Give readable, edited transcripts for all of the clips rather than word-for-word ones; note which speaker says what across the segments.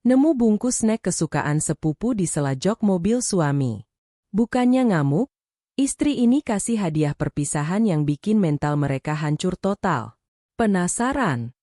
Speaker 1: Nemu bungkus snack kesukaan sepupu di sela jok mobil suami. Bukannya ngamuk, istri ini kasih hadiah perpisahan yang bikin mental mereka hancur total. Penasaran?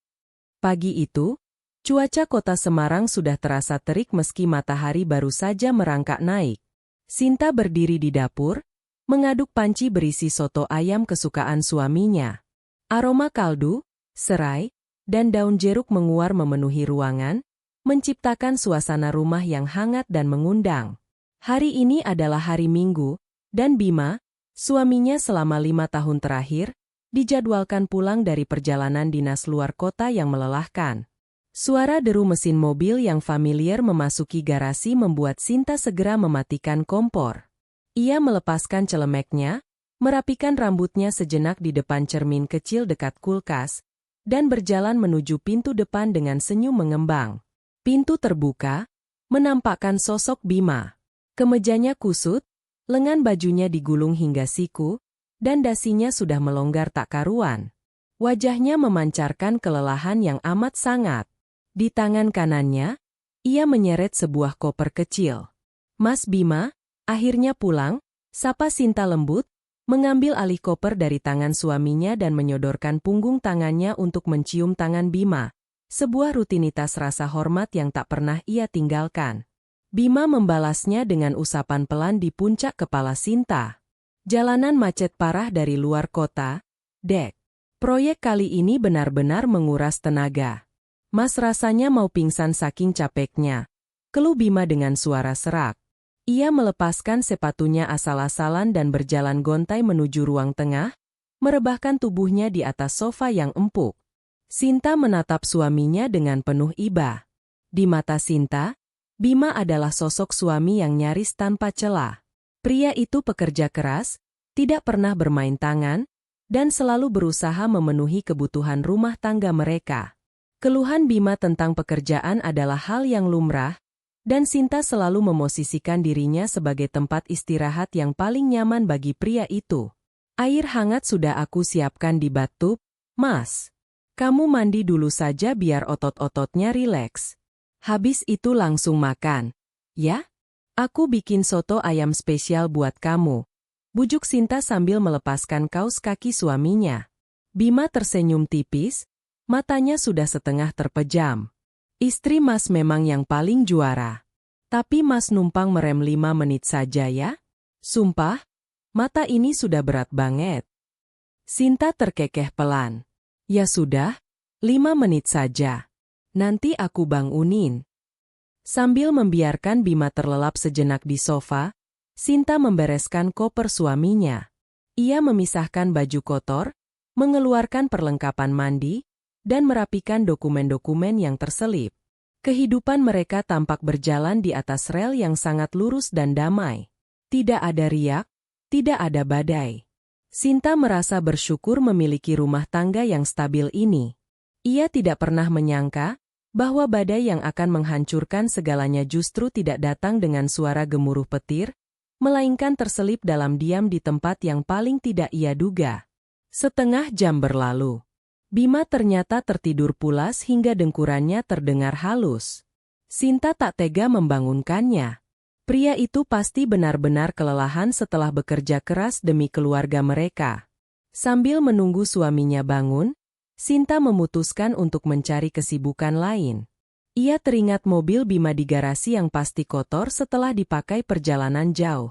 Speaker 1: Pagi itu, cuaca kota Semarang sudah terasa terik meski matahari baru saja merangkak naik. Sinta berdiri di dapur, mengaduk panci berisi soto ayam kesukaan suaminya. Aroma kaldu, serai, dan daun jeruk menguar memenuhi ruangan, menciptakan suasana rumah yang hangat dan mengundang. Hari ini adalah hari Minggu, dan Bima, suaminya selama 5 tahun terakhir, dijadwalkan pulang dari perjalanan dinas luar kota yang melelahkan. Suara deru mesin mobil yang familiar memasuki garasi membuat Sinta segera mematikan kompor. Ia melepaskan celemeknya, merapikan rambutnya sejenak di depan cermin kecil dekat kulkas, dan berjalan menuju pintu depan dengan senyum mengembang. Pintu terbuka, menampakkan sosok Bima. Kemejanya kusut, lengan bajunya digulung hingga siku, dan dasinya sudah melonggar tak karuan. Wajahnya memancarkan kelelahan yang amat sangat. Di tangan kanannya, ia menyeret sebuah koper kecil. "Mas Bima, akhirnya pulang," sapa Sinta lembut, mengambil alih koper dari tangan suaminya dan menyodorkan punggung tangannya untuk mencium tangan Bima. Sebuah rutinitas rasa hormat yang tak pernah ia tinggalkan. Bima membalasnya dengan usapan pelan di puncak kepala Sinta. Jalanan macet parah dari luar kota, Dek. Proyek kali ini benar-benar menguras tenaga. "Mas rasanya mau pingsan saking capeknya," keluh Bima dengan suara serak. Ia melepaskan sepatunya asal-asalan dan berjalan gontai menuju ruang tengah, merebahkan tubuhnya di atas sofa yang empuk. Sinta menatap suaminya dengan penuh iba. Di mata Sinta, Bima adalah sosok suami yang nyaris tanpa celah. Pria itu pekerja keras, tidak pernah bermain tangan, dan selalu berusaha memenuhi kebutuhan rumah tangga mereka. Keluhan Bima tentang pekerjaan adalah hal yang lumrah, dan Sinta selalu memosisikan dirinya sebagai tempat istirahat yang paling nyaman bagi pria itu. "Air hangat sudah aku siapkan di bathtub, Mas. Kamu mandi dulu saja biar otot-ototnya rileks. Habis itu langsung makan, ya? Aku bikin soto ayam spesial buat kamu," bujuk Sinta sambil melepaskan kaus kaki suaminya. Bima tersenyum tipis, matanya sudah setengah terpejam. "Istri Mas memang yang paling juara. Tapi Mas numpang merem 5 menit saja ya? Sumpah, mata ini sudah berat banget." Sinta terkekeh pelan. "Ya sudah, 5 menit saja. Nanti aku bangunin." Sambil membiarkan Bima terlelap sejenak di sofa, Sinta membereskan koper suaminya. Ia memisahkan baju kotor, mengeluarkan perlengkapan mandi, dan merapikan dokumen-dokumen yang terselip. Kehidupan mereka tampak berjalan di atas rel yang sangat lurus dan damai. Tidak ada riak, tidak ada badai. Sinta merasa bersyukur memiliki rumah tangga yang stabil ini. Ia tidak pernah menyangka bahwa badai yang akan menghancurkan segalanya justru tidak datang dengan suara gemuruh petir, melainkan terselip dalam diam di tempat yang paling tidak ia duga. Setengah jam berlalu. Bima ternyata tertidur pulas hingga dengkurannya terdengar halus. Sinta tak tega membangunkannya. Pria itu pasti benar-benar kelelahan setelah bekerja keras demi keluarga mereka. Sambil menunggu suaminya bangun, Sinta memutuskan untuk mencari kesibukan lain. Ia teringat mobil Bima di garasi yang pasti kotor setelah dipakai perjalanan jauh.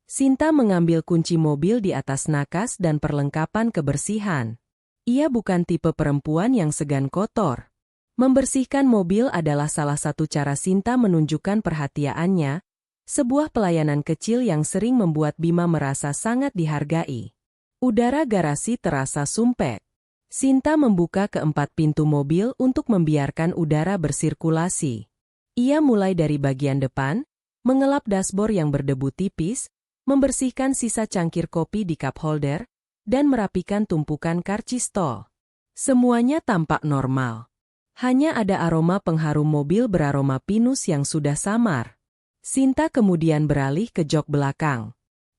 Speaker 1: Sinta mengambil kunci mobil di atas nakas dan perlengkapan kebersihan. Ia bukan tipe perempuan yang segan kotor. Membersihkan mobil adalah salah satu cara Sinta menunjukkan perhatiannya, sebuah pelayanan kecil yang sering membuat Bima merasa sangat dihargai. Udara garasi terasa sumpek. Sinta membuka keempat pintu mobil untuk membiarkan udara bersirkulasi. Ia mulai dari bagian depan, mengelap dashboard yang berdebu tipis, membersihkan sisa cangkir kopi di cup holder, dan merapikan tumpukan karcis tol. Semuanya tampak normal. Hanya ada aroma pengharum mobil beraroma pinus yang sudah samar. Sinta kemudian beralih ke jok belakang.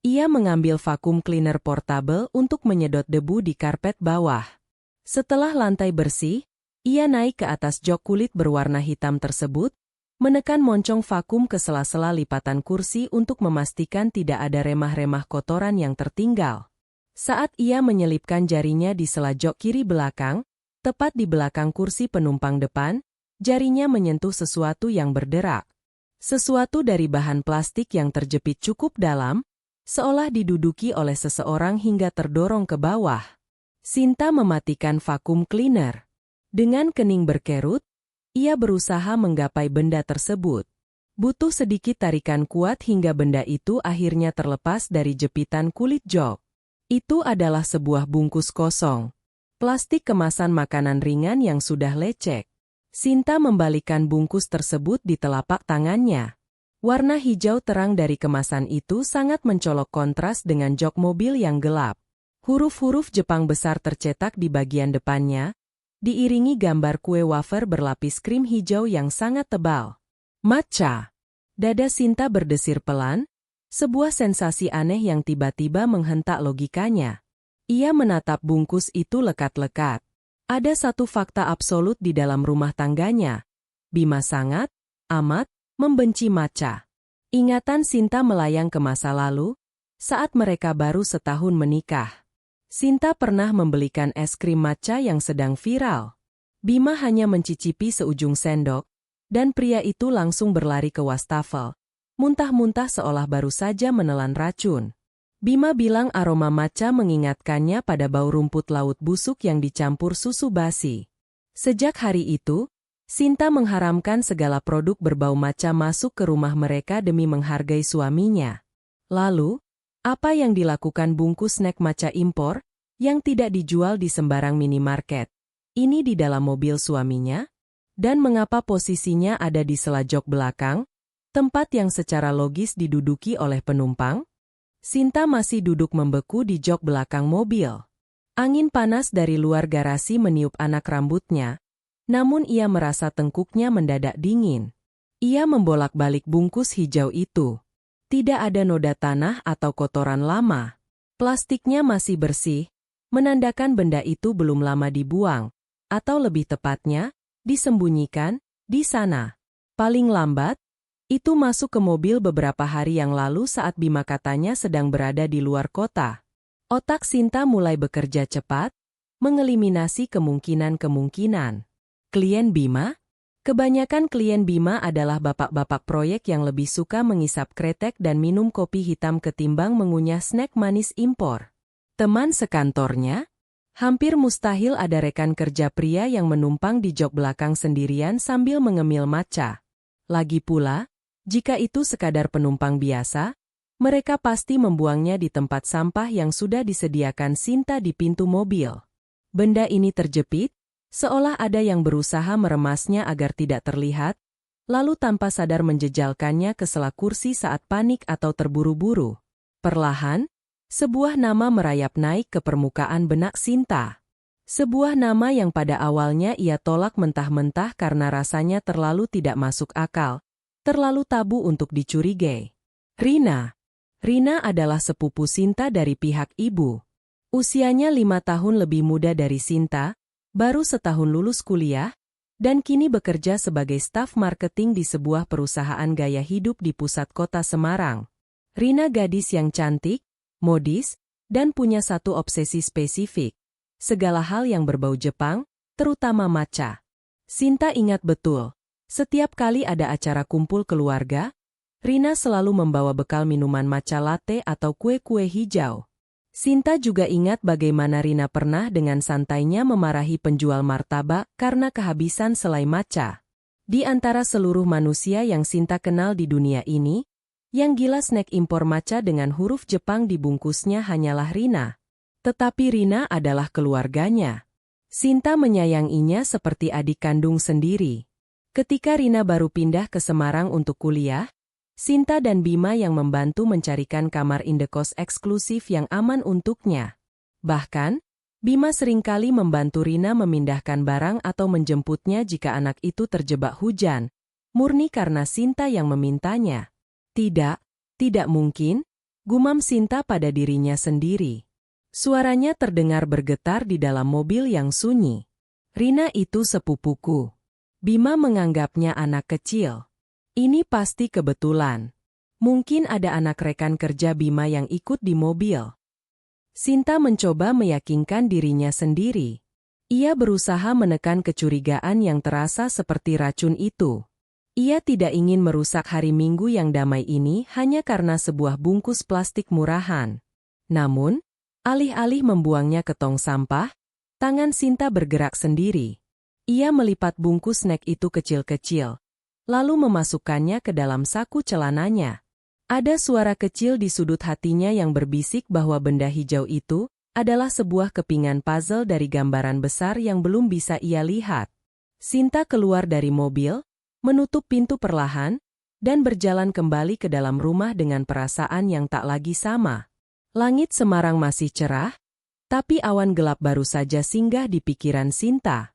Speaker 1: Ia mengambil vacuum cleaner portable untuk menyedot debu di karpet bawah. Setelah lantai bersih, ia naik ke atas jok kulit berwarna hitam tersebut, menekan moncong vakum ke sela-sela lipatan kursi untuk memastikan tidak ada remah-remah kotoran yang tertinggal. Saat ia menyelipkan jarinya di sela jok kiri belakang, tepat di belakang kursi penumpang depan, jarinya menyentuh sesuatu yang berderak. Sesuatu dari bahan plastik yang terjepit cukup dalam, seolah diduduki oleh seseorang hingga terdorong ke bawah. Sinta mematikan vakum cleaner. Dengan kening berkerut, ia berusaha menggapai benda tersebut. Butuh sedikit tarikan kuat hingga benda itu akhirnya terlepas dari jepitan kulit jok. Itu adalah sebuah bungkus kosong. Plastik kemasan makanan ringan yang sudah lecek. Sinta membalikkan bungkus tersebut di telapak tangannya. Warna hijau terang dari kemasan itu sangat mencolok kontras dengan jok mobil yang gelap. Huruf-huruf Jepang besar tercetak di bagian depannya, diiringi gambar kue wafer berlapis krim hijau yang sangat tebal. Matcha. Dada Sinta berdesir pelan, sebuah sensasi aneh yang tiba-tiba menghentak logikanya. Ia menatap bungkus itu lekat-lekat. Ada satu fakta absolut di dalam rumah tangganya. Bima sangat, amat, membenci matcha. Ingatan Sinta melayang ke masa lalu, saat mereka baru setahun menikah. Sinta pernah membelikan es krim matcha yang sedang viral. Bima hanya mencicipi seujung sendok, dan pria itu langsung berlari ke wastafel. Muntah-muntah seolah baru saja menelan racun. Bima bilang aroma matcha mengingatkannya pada bau rumput laut busuk yang dicampur susu basi. Sejak hari itu, Sinta mengharamkan segala produk berbau matcha masuk ke rumah mereka demi menghargai suaminya. Lalu, apa yang dilakukan bungkus snack matcha impor, yang tidak dijual di sembarang minimarket? Ini di dalam mobil suaminya? Dan mengapa posisinya ada di sela jok belakang? Tempat yang secara logis diduduki oleh penumpang? Sinta masih duduk membeku di jok belakang mobil. Angin panas dari luar garasi meniup anak rambutnya, namun ia merasa tengkuknya mendadak dingin. Ia membolak-balik bungkus hijau itu. Tidak ada noda tanah atau kotoran lama. Plastiknya masih bersih, menandakan benda itu belum lama dibuang, atau lebih tepatnya, disembunyikan di sana. Paling lambat, itu masuk ke mobil beberapa hari yang lalu saat Bima katanya sedang berada di luar kota. Otak Sinta mulai bekerja cepat, mengeliminasi kemungkinan-kemungkinan. Klien Bima? Kebanyakan klien Bima adalah bapak-bapak proyek yang lebih suka mengisap kretek dan minum kopi hitam ketimbang mengunyah snack manis impor. Teman sekantornya? Hampir mustahil ada rekan kerja pria yang menumpang di jok belakang sendirian sambil mengemil matcha. Lagi pula, jika itu sekadar penumpang biasa, mereka pasti membuangnya di tempat sampah yang sudah disediakan Sinta di pintu mobil. Benda ini terjepit, seolah ada yang berusaha meremasnya agar tidak terlihat, lalu tanpa sadar menjejalkannya ke sela kursi saat panik atau terburu-buru. Perlahan, sebuah nama merayap naik ke permukaan benak Sinta. Sebuah nama yang pada awalnya ia tolak mentah-mentah karena rasanya terlalu tidak masuk akal, terlalu tabu untuk dicurigai. Rina. Rina adalah sepupu Sinta dari pihak ibu. Usianya 5 tahun lebih muda dari Sinta, baru setahun lulus kuliah, dan kini bekerja sebagai staf marketing di sebuah perusahaan gaya hidup di pusat kota Semarang. Rina gadis yang cantik, modis, dan punya satu obsesi spesifik. Segala hal yang berbau Jepang, terutama matcha. Sinta ingat betul, setiap kali ada acara kumpul keluarga, Rina selalu membawa bekal minuman matcha latte atau kue-kue hijau. Sinta juga ingat bagaimana Rina pernah dengan santainya memarahi penjual martabak karena kehabisan selai matcha. Di antara seluruh manusia yang Sinta kenal di dunia ini, yang gila snack impor matcha dengan huruf Jepang dibungkusnya hanyalah Rina. Tetapi Rina adalah keluarganya. Sinta menyayanginya seperti adik kandung sendiri. Ketika Rina baru pindah ke Semarang untuk kuliah, Sinta dan Bima yang membantu mencarikan kamar indekos eksklusif yang aman untuknya. Bahkan, Bima seringkali membantu Rina memindahkan barang atau menjemputnya jika anak itu terjebak hujan, murni karena Sinta yang memintanya. Tidak mungkin, gumam Sinta pada dirinya sendiri. Suaranya terdengar bergetar di dalam mobil yang sunyi. Rina itu sepupuku. Bima menganggapnya anak kecil. Ini pasti kebetulan. Mungkin ada anak rekan kerja Bima yang ikut di mobil. Sinta mencoba meyakinkan dirinya sendiri. Ia berusaha menekan kecurigaan yang terasa seperti racun itu. Ia tidak ingin merusak hari Minggu yang damai ini hanya karena sebuah bungkus plastik murahan. Namun, alih-alih membuangnya ke tong sampah, tangan Sinta bergerak sendiri. Ia melipat bungkus snack itu kecil-kecil, lalu memasukkannya ke dalam saku celananya. Ada suara kecil di sudut hatinya yang berbisik bahwa benda hijau itu adalah sebuah kepingan puzzle dari gambaran besar yang belum bisa ia lihat. Sinta keluar dari mobil, menutup pintu perlahan, dan berjalan kembali ke dalam rumah dengan perasaan yang tak lagi sama. Langit Semarang masih cerah, tapi awan gelap baru saja singgah di pikiran Sinta.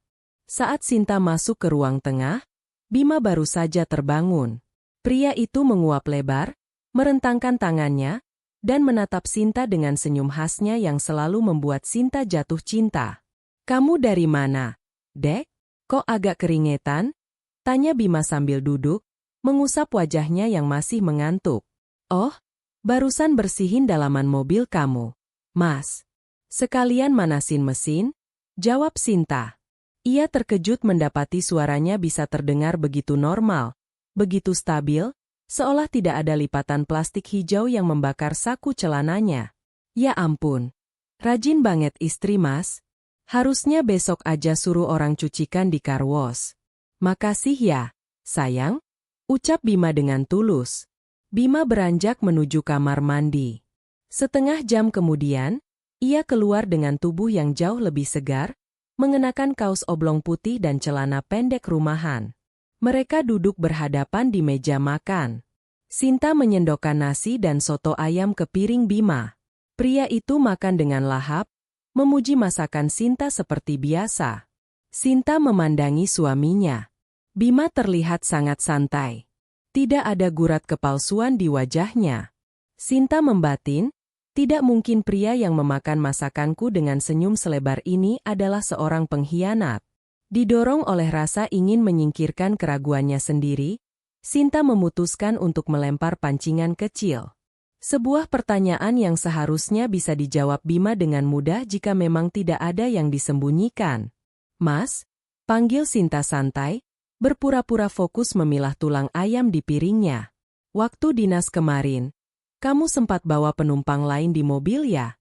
Speaker 1: Saat Sinta masuk ke ruang tengah, Bima baru saja terbangun. Pria itu menguap lebar, merentangkan tangannya, dan menatap Sinta dengan senyum khasnya yang selalu membuat Sinta jatuh cinta. "Kamu dari mana, Dek? Kok agak keringetan?" tanya Bima sambil duduk, mengusap wajahnya yang masih mengantuk. "Oh, barusan bersihin dalaman mobil kamu, Mas. Sekalian manasin mesin," jawab Sinta. Ia terkejut mendapati suaranya bisa terdengar begitu normal, begitu stabil, seolah tidak ada lipatan plastik hijau yang membakar saku celananya. "Ya ampun, rajin banget istri Mas. Harusnya besok aja suruh orang cucikan di car wash." "Makasih ya, sayang," ucap Bima dengan tulus. Bima beranjak menuju kamar mandi. Setengah jam kemudian, ia keluar dengan tubuh yang jauh lebih segar, mengenakan kaos oblong putih dan celana pendek rumahan. Mereka duduk berhadapan di meja makan. Sinta menyendokkan nasi dan soto ayam ke piring Bima. Pria itu makan dengan lahap, memuji masakan Sinta seperti biasa. Sinta memandangi suaminya. Bima terlihat sangat santai. Tidak ada gurat kepalsuan di wajahnya. Sinta membatin, tidak mungkin pria yang memakan masakanku dengan senyum selebar ini adalah seorang pengkhianat. Didorong oleh rasa ingin menyingkirkan keraguannya sendiri, Sinta memutuskan untuk melempar pancingan kecil. Sebuah pertanyaan yang seharusnya bisa dijawab Bima dengan mudah jika memang tidak ada yang disembunyikan. "Mas," panggil Sinta santai, berpura-pura fokus memilah tulang ayam di piringnya. "Waktu dinas kemarin, kamu sempat bawa penumpang lain di mobil ya?"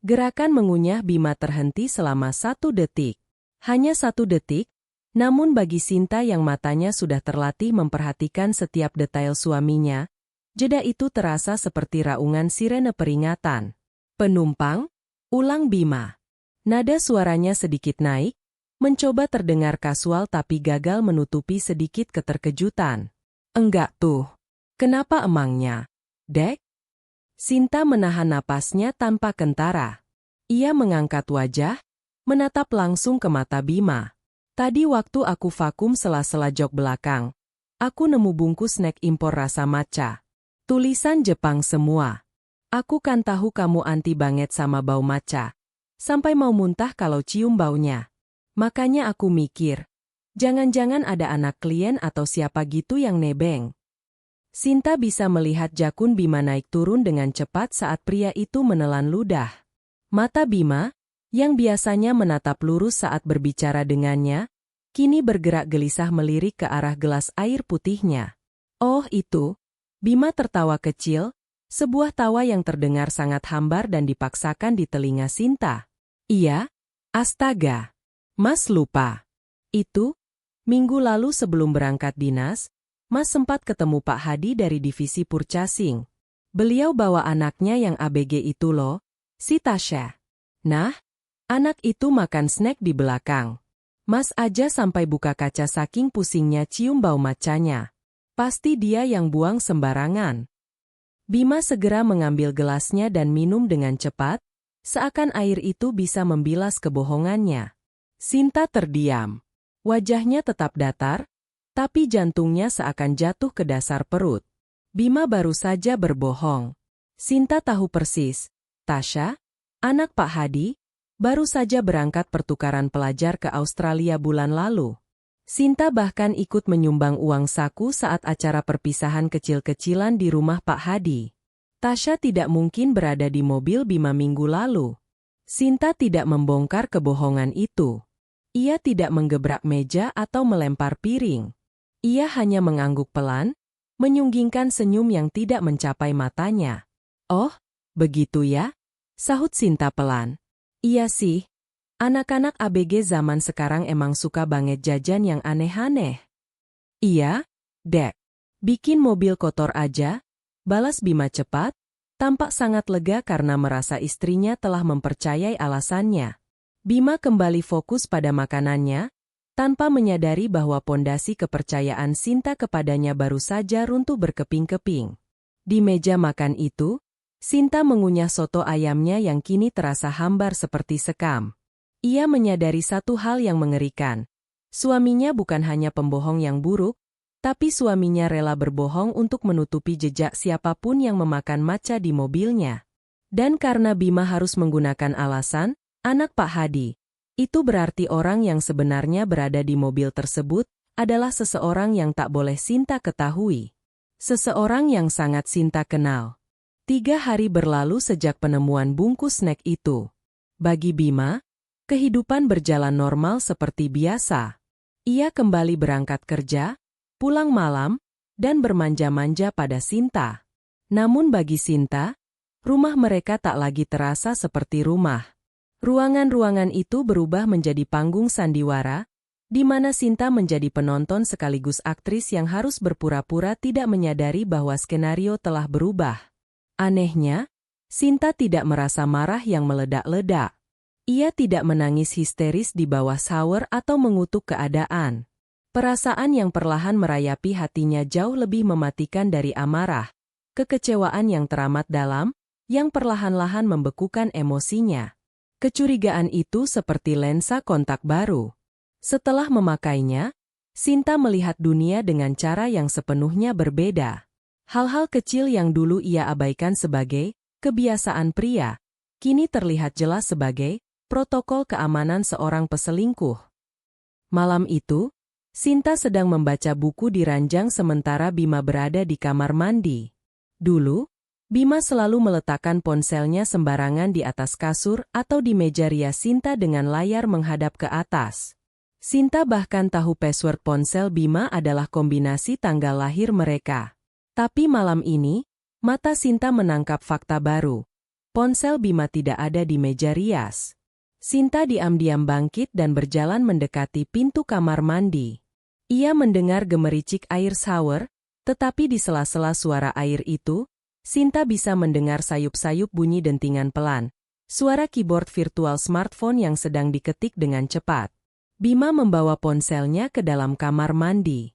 Speaker 1: Gerakan mengunyah Bima terhenti selama 1 detik. Hanya 1 detik, namun bagi Sinta yang matanya sudah terlatih memperhatikan setiap detail suaminya, jeda itu terasa seperti raungan sirene peringatan. "Penumpang?" ulang Bima. Nada suaranya sedikit naik, mencoba terdengar kasual tapi gagal menutupi sedikit keterkejutan. "Enggak tuh. Kenapa emangnya, Dek?" Sinta menahan napasnya tanpa kentara. Ia mengangkat wajah, menatap langsung ke mata Bima. "Tadi waktu aku vakum sela-sela jok belakang, aku nemu bungkus snack impor rasa matcha. Tulisan Jepang semua. Aku kan tahu kamu anti banget sama bau matcha. Sampai mau muntah kalau cium baunya. Makanya aku mikir, jangan-jangan ada anak klien atau siapa gitu yang nebeng." Sinta bisa melihat jakun Bima naik turun dengan cepat saat pria itu menelan ludah. Mata Bima, yang biasanya menatap lurus saat berbicara dengannya, kini bergerak gelisah melirik ke arah gelas air putihnya. "Oh itu," Bima tertawa kecil, sebuah tawa yang terdengar sangat hambar dan dipaksakan di telinga Sinta. "Iya? Astaga. Mas lupa. Itu, minggu lalu sebelum berangkat dinas, Mas sempat ketemu Pak Hadi dari divisi purchasing. Beliau bawa anaknya yang ABG itu loh, si Tasya. Nah, anak itu makan snack di belakang. Mas aja sampai buka kaca saking pusingnya cium bau matchanya. Pasti dia yang buang sembarangan." Bima segera mengambil gelasnya dan minum dengan cepat, seakan air itu bisa membilas kebohongannya. Sinta terdiam. Wajahnya tetap datar, tapi jantungnya seakan jatuh ke dasar perut. Bima baru saja berbohong. Sinta tahu persis, Tasya, anak Pak Hadi, baru saja berangkat pertukaran pelajar ke Australia bulan lalu. Sinta bahkan ikut menyumbang uang saku saat acara perpisahan kecil-kecilan di rumah Pak Hadi. Tasya tidak mungkin berada di mobil Bima minggu lalu. Sinta tidak membongkar kebohongan itu. Ia tidak menggebrak meja atau melempar piring. Ia hanya mengangguk pelan, menyunggingkan senyum yang tidak mencapai matanya. "Oh, begitu ya?" sahut Sinta pelan. "Iya sih. Anak-anak ABG zaman sekarang emang suka banget jajan yang aneh-aneh." "Iya, Dek. Bikin mobil kotor aja," balas Bima cepat, tampak sangat lega karena merasa istrinya telah mempercayai alasannya. Bima kembali fokus pada makanannya, tanpa menyadari bahwa pondasi kepercayaan Sinta kepadanya baru saja runtuh berkeping-keping. Di meja makan itu, Sinta mengunyah soto ayamnya yang kini terasa hambar seperti sekam. Ia menyadari satu hal yang mengerikan. Suaminya bukan hanya pembohong yang buruk, tapi suaminya rela berbohong untuk menutupi jejak siapapun yang memakan maca di mobilnya. Dan karena Bima harus menggunakan alasan, "Anak Pak Hadi," itu berarti orang yang sebenarnya berada di mobil tersebut adalah seseorang yang tak boleh Sinta ketahui. Seseorang yang sangat Sinta kenal. 3 hari berlalu sejak penemuan bungkus snack itu. Bagi Bima, kehidupan berjalan normal seperti biasa. Ia kembali berangkat kerja, pulang malam, dan bermanja-manja pada Sinta. Namun bagi Sinta, rumah mereka tak lagi terasa seperti rumah. Ruangan-ruangan itu berubah menjadi panggung sandiwara, di mana Sinta menjadi penonton sekaligus aktris yang harus berpura-pura tidak menyadari bahwa skenario telah berubah. Anehnya, Sinta tidak merasa marah yang meledak-ledak. Ia tidak menangis histeris di bawah shower atau mengutuk keadaan. Perasaan yang perlahan merayapi hatinya jauh lebih mematikan dari amarah, kekecewaan yang teramat dalam, yang perlahan-lahan membekukan emosinya. Kecurigaan itu seperti lensa kontak baru. Setelah memakainya, Sinta melihat dunia dengan cara yang sepenuhnya berbeda. Hal-hal kecil yang dulu ia abaikan sebagai kebiasaan pria, kini terlihat jelas sebagai protokol keamanan seorang peselingkuh. Malam itu, Sinta sedang membaca buku di ranjang sementara Bima berada di kamar mandi. Dulu, Bima selalu meletakkan ponselnya sembarangan di atas kasur atau di meja rias Sinta dengan layar menghadap ke atas. Sinta bahkan tahu password ponsel Bima adalah kombinasi tanggal lahir mereka. Tapi malam ini, mata Sinta menangkap fakta baru. Ponsel Bima tidak ada di meja rias. Sinta diam-diam bangkit dan berjalan mendekati pintu kamar mandi. Ia mendengar gemericik air shower, tetapi di sela-sela suara air itu, Sinta bisa mendengar sayup-sayup bunyi dentingan pelan. Suara keyboard virtual smartphone yang sedang diketik dengan cepat. Bima membawa ponselnya ke dalam kamar mandi.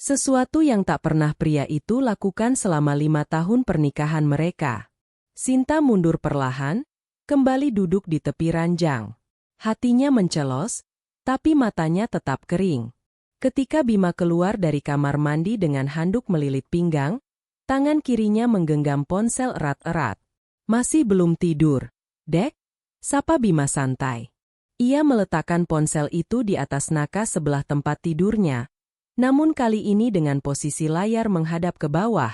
Speaker 1: Sesuatu yang tak pernah pria itu lakukan selama 5 tahun pernikahan mereka. Sinta mundur perlahan, kembali duduk di tepi ranjang. Hatinya mencelos, tapi matanya tetap kering. Ketika Bima keluar dari kamar mandi dengan handuk melilit pinggang, tangan kirinya menggenggam ponsel erat-erat. "Masih belum tidur, Dek?" sapa Bima santai. Ia meletakkan ponsel itu di atas nakas sebelah tempat tidurnya, namun kali ini dengan posisi layar menghadap ke bawah.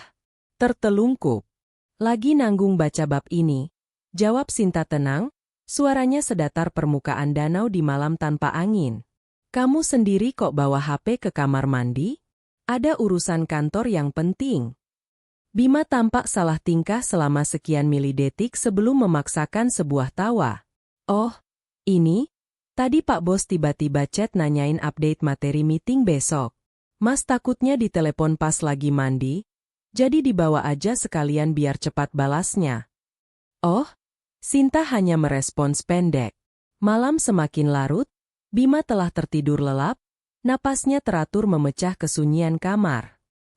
Speaker 1: "Tertelungkup. Lagi nanggung baca bab ini," jawab Sinta tenang, suaranya sedatar permukaan danau di malam tanpa angin. "Kamu sendiri kok bawa HP ke kamar mandi? Ada urusan kantor yang penting." Bima tampak salah tingkah selama sekian milidetik sebelum memaksakan sebuah tawa. "Oh, ini? Tadi Pak Bos tiba-tiba chat nanyain update materi meeting besok. Mas takutnya ditelepon pas lagi mandi, jadi dibawa aja sekalian biar cepat balasnya." "Oh?" Sinta hanya merespons pendek. Malam semakin larut, Bima telah tertidur lelap, napasnya teratur memecah kesunyian kamar.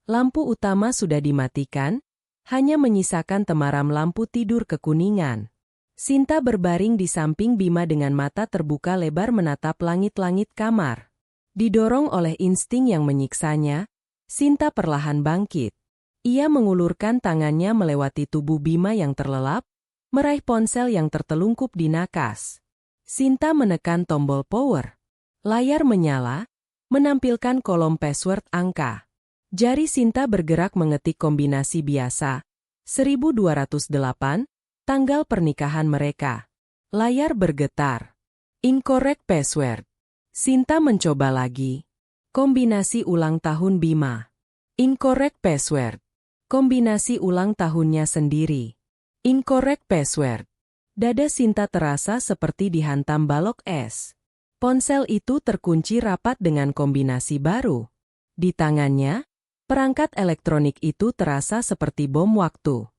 Speaker 1: Lampu utama sudah dimatikan, hanya menyisakan temaram lampu tidur kekuningan. Sinta berbaring di samping Bima dengan mata terbuka lebar menatap langit-langit kamar. Didorong oleh insting yang menyiksanya, Sinta perlahan bangkit. Ia mengulurkan tangannya melewati tubuh Bima yang terlelap, meraih ponsel yang tertelungkup di nakas. Sinta menekan tombol power. Layar menyala, menampilkan kolom password angka. Jari Sinta bergerak mengetik kombinasi biasa, 1208, tanggal pernikahan mereka. Layar bergetar. Incorrect password. Sinta mencoba lagi. Kombinasi ulang tahun Bima. Incorrect password. Kombinasi ulang tahunnya sendiri. Incorrect password. Dada Sinta terasa seperti dihantam balok es. Ponsel itu terkunci rapat dengan kombinasi baru. Di tangannya, perangkat elektronik itu terasa seperti bom waktu.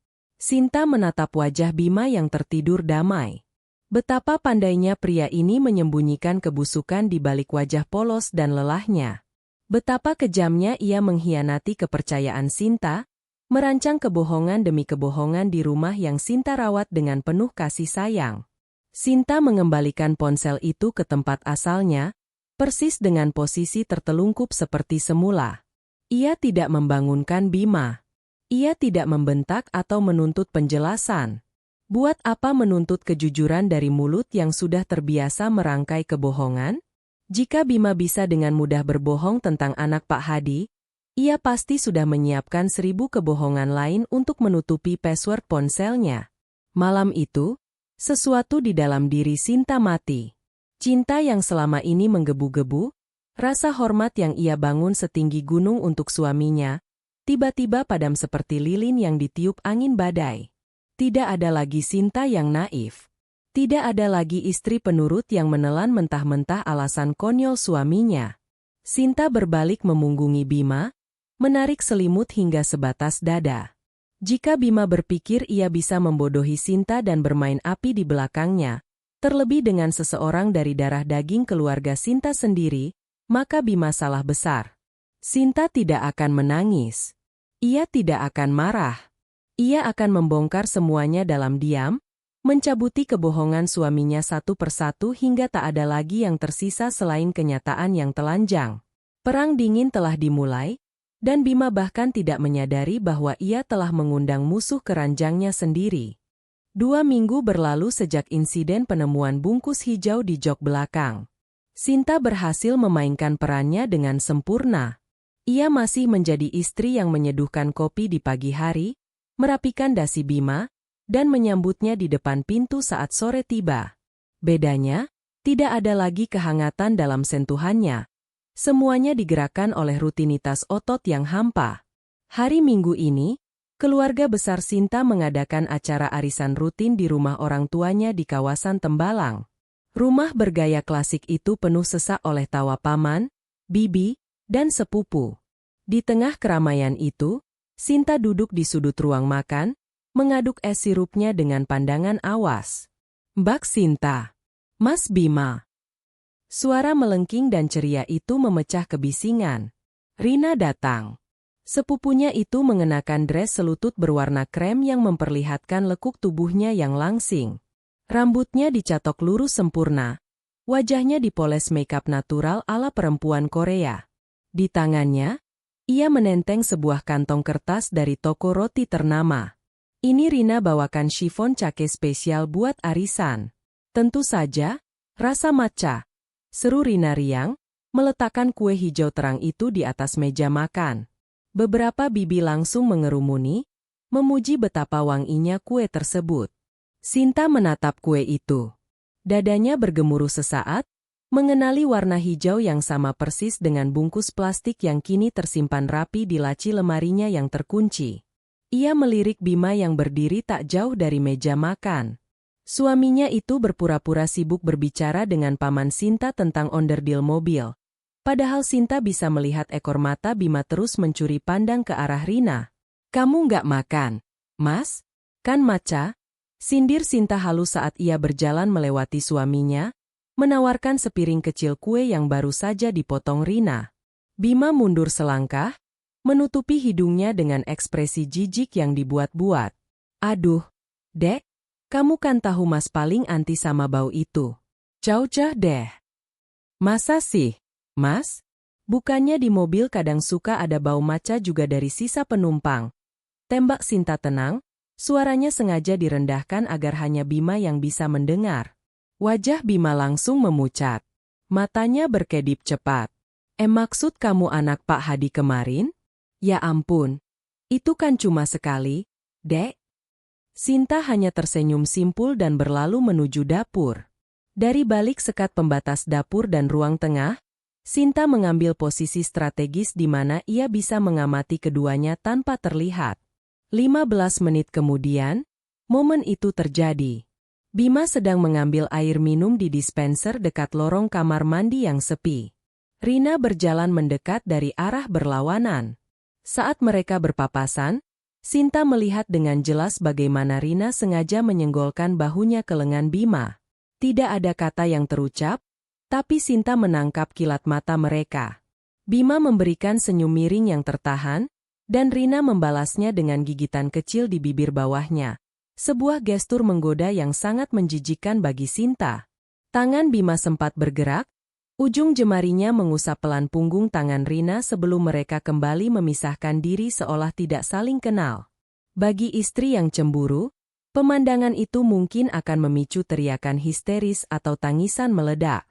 Speaker 1: Sinta menatap wajah Bima yang tertidur damai. Betapa pandainya pria ini menyembunyikan kebusukan di balik wajah polos dan lelahnya. Betapa kejamnya ia mengkhianati kepercayaan Sinta, merancang kebohongan demi kebohongan di rumah yang Sinta rawat dengan penuh kasih sayang. Sinta mengembalikan ponsel itu ke tempat asalnya, persis dengan posisi tertelungkup seperti semula. Ia tidak membangunkan Bima. Ia tidak membentak atau menuntut penjelasan. Buat apa menuntut kejujuran dari mulut yang sudah terbiasa merangkai kebohongan? Jika Bima bisa dengan mudah berbohong tentang anak Pak Hadi, ia pasti sudah menyiapkan 1000 kebohongan lain untuk menutupi password ponselnya. Malam itu, sesuatu di dalam diri Sinta mati. Cinta yang selama ini menggebu-gebu, rasa hormat yang ia bangun setinggi gunung untuk suaminya, tiba-tiba padam seperti lilin yang ditiup angin badai. Tidak ada lagi Sinta yang naif. Tidak ada lagi istri penurut yang menelan mentah-mentah alasan konyol suaminya. Sinta berbalik memunggungi Bima, menarik selimut hingga sebatas dada. Jika Bima berpikir ia bisa membodohi Sinta dan bermain api di belakangnya, terlebih dengan seseorang dari darah daging keluarga Sinta sendiri, maka Bima salah besar. Sinta tidak akan menangis. Ia tidak akan marah. Ia akan membongkar semuanya dalam diam, mencabuti kebohongan suaminya satu persatu hingga tak ada lagi yang tersisa selain kenyataan yang telanjang. Perang dingin telah dimulai, dan Bima bahkan tidak menyadari bahwa ia telah mengundang musuh ke ranjangnya sendiri. 2 minggu berlalu sejak insiden penemuan bungkus hijau di jok belakang. Sinta berhasil memainkan perannya dengan sempurna. Ia masih menjadi istri yang menyeduhkan kopi di pagi hari, merapikan dasi Bima, dan menyambutnya di depan pintu saat sore tiba. Bedanya, tidak ada lagi kehangatan dalam sentuhannya. Semuanya digerakkan oleh rutinitas otot yang hampa. Hari Minggu ini, keluarga besar Sinta mengadakan acara arisan rutin di rumah orang tuanya di kawasan Tembalang. Rumah bergaya klasik itu penuh sesak oleh tawa paman, bibi, dan sepupu. Di tengah keramaian itu, Sinta duduk di sudut ruang makan, mengaduk es sirupnya dengan pandangan awas. "Mbak Sinta, Mas Bima." Suara melengking dan ceria itu memecah kebisingan. Rina datang. Sepupunya itu mengenakan dres selutut berwarna krem yang memperlihatkan lekuk tubuhnya yang langsing. Rambutnya dicatok lurus sempurna. Wajahnya dipoles makeup natural ala perempuan Korea. Di tangannya, ia menenteng sebuah kantong kertas dari toko roti ternama. "Ini Rina bawakan chiffon cake spesial buat arisan." "Tentu saja, rasa matcha," seru Rina riang, meletakkan kue hijau terang itu di atas meja makan. Beberapa bibi langsung mengerumuni, memuji betapa wanginya kue tersebut. Sinta menatap kue itu. Dadanya bergemuruh sesaat, mengenali warna hijau yang sama persis dengan bungkus plastik yang kini tersimpan rapi di laci lemarinya yang terkunci. Ia melirik Bima yang berdiri tak jauh dari meja makan. Suaminya itu berpura-pura sibuk berbicara dengan paman Sinta tentang onderdil mobil. Padahal Sinta bisa melihat ekor mata Bima terus mencuri pandang ke arah Rina. "Kamu nggak makan, Mas? Kan matcha?" Sindir Sinta halus saat ia berjalan melewati suaminya, menawarkan sepiring kecil kue yang baru saja dipotong Rina. Bima mundur selangkah, menutupi hidungnya dengan ekspresi jijik yang dibuat-buat. "Aduh, Dek, kamu kan tahu Mas paling anti sama bau itu. Jauh-jauh deh." "Masa sih, Mas? Bukannya di mobil kadang suka ada bau matcha juga dari sisa penumpang?" Tembak Sinta tenang, suaranya sengaja direndahkan agar hanya Bima yang bisa mendengar. Wajah Bima langsung memucat. Matanya berkedip cepat. Maksud kamu anak Pak Hadi kemarin? Ya ampun, itu kan cuma sekali, Dek. Sinta hanya tersenyum simpul dan berlalu menuju dapur. Dari balik sekat pembatas dapur dan ruang tengah, Sinta mengambil posisi strategis di mana ia bisa mengamati keduanya tanpa terlihat. 15 menit kemudian, momen itu terjadi. Bima sedang mengambil air minum di dispenser dekat lorong kamar mandi yang sepi. Rina berjalan mendekat dari arah berlawanan. Saat mereka berpapasan, Sinta melihat dengan jelas bagaimana Rina sengaja menyenggolkan bahunya ke lengan Bima. Tidak ada kata yang terucap, tapi Sinta menangkap kilat mata mereka. Bima memberikan senyum miring yang tertahan, dan Rina membalasnya dengan gigitan kecil di bibir bawahnya. Sebuah gestur menggoda yang sangat menjijikkan bagi Sinta. Tangan Bima sempat bergerak, ujung jemarinya mengusap pelan punggung tangan Rina sebelum mereka kembali memisahkan diri seolah tidak saling kenal. Bagi istri yang cemburu, pemandangan itu mungkin akan memicu teriakan histeris atau tangisan meledak.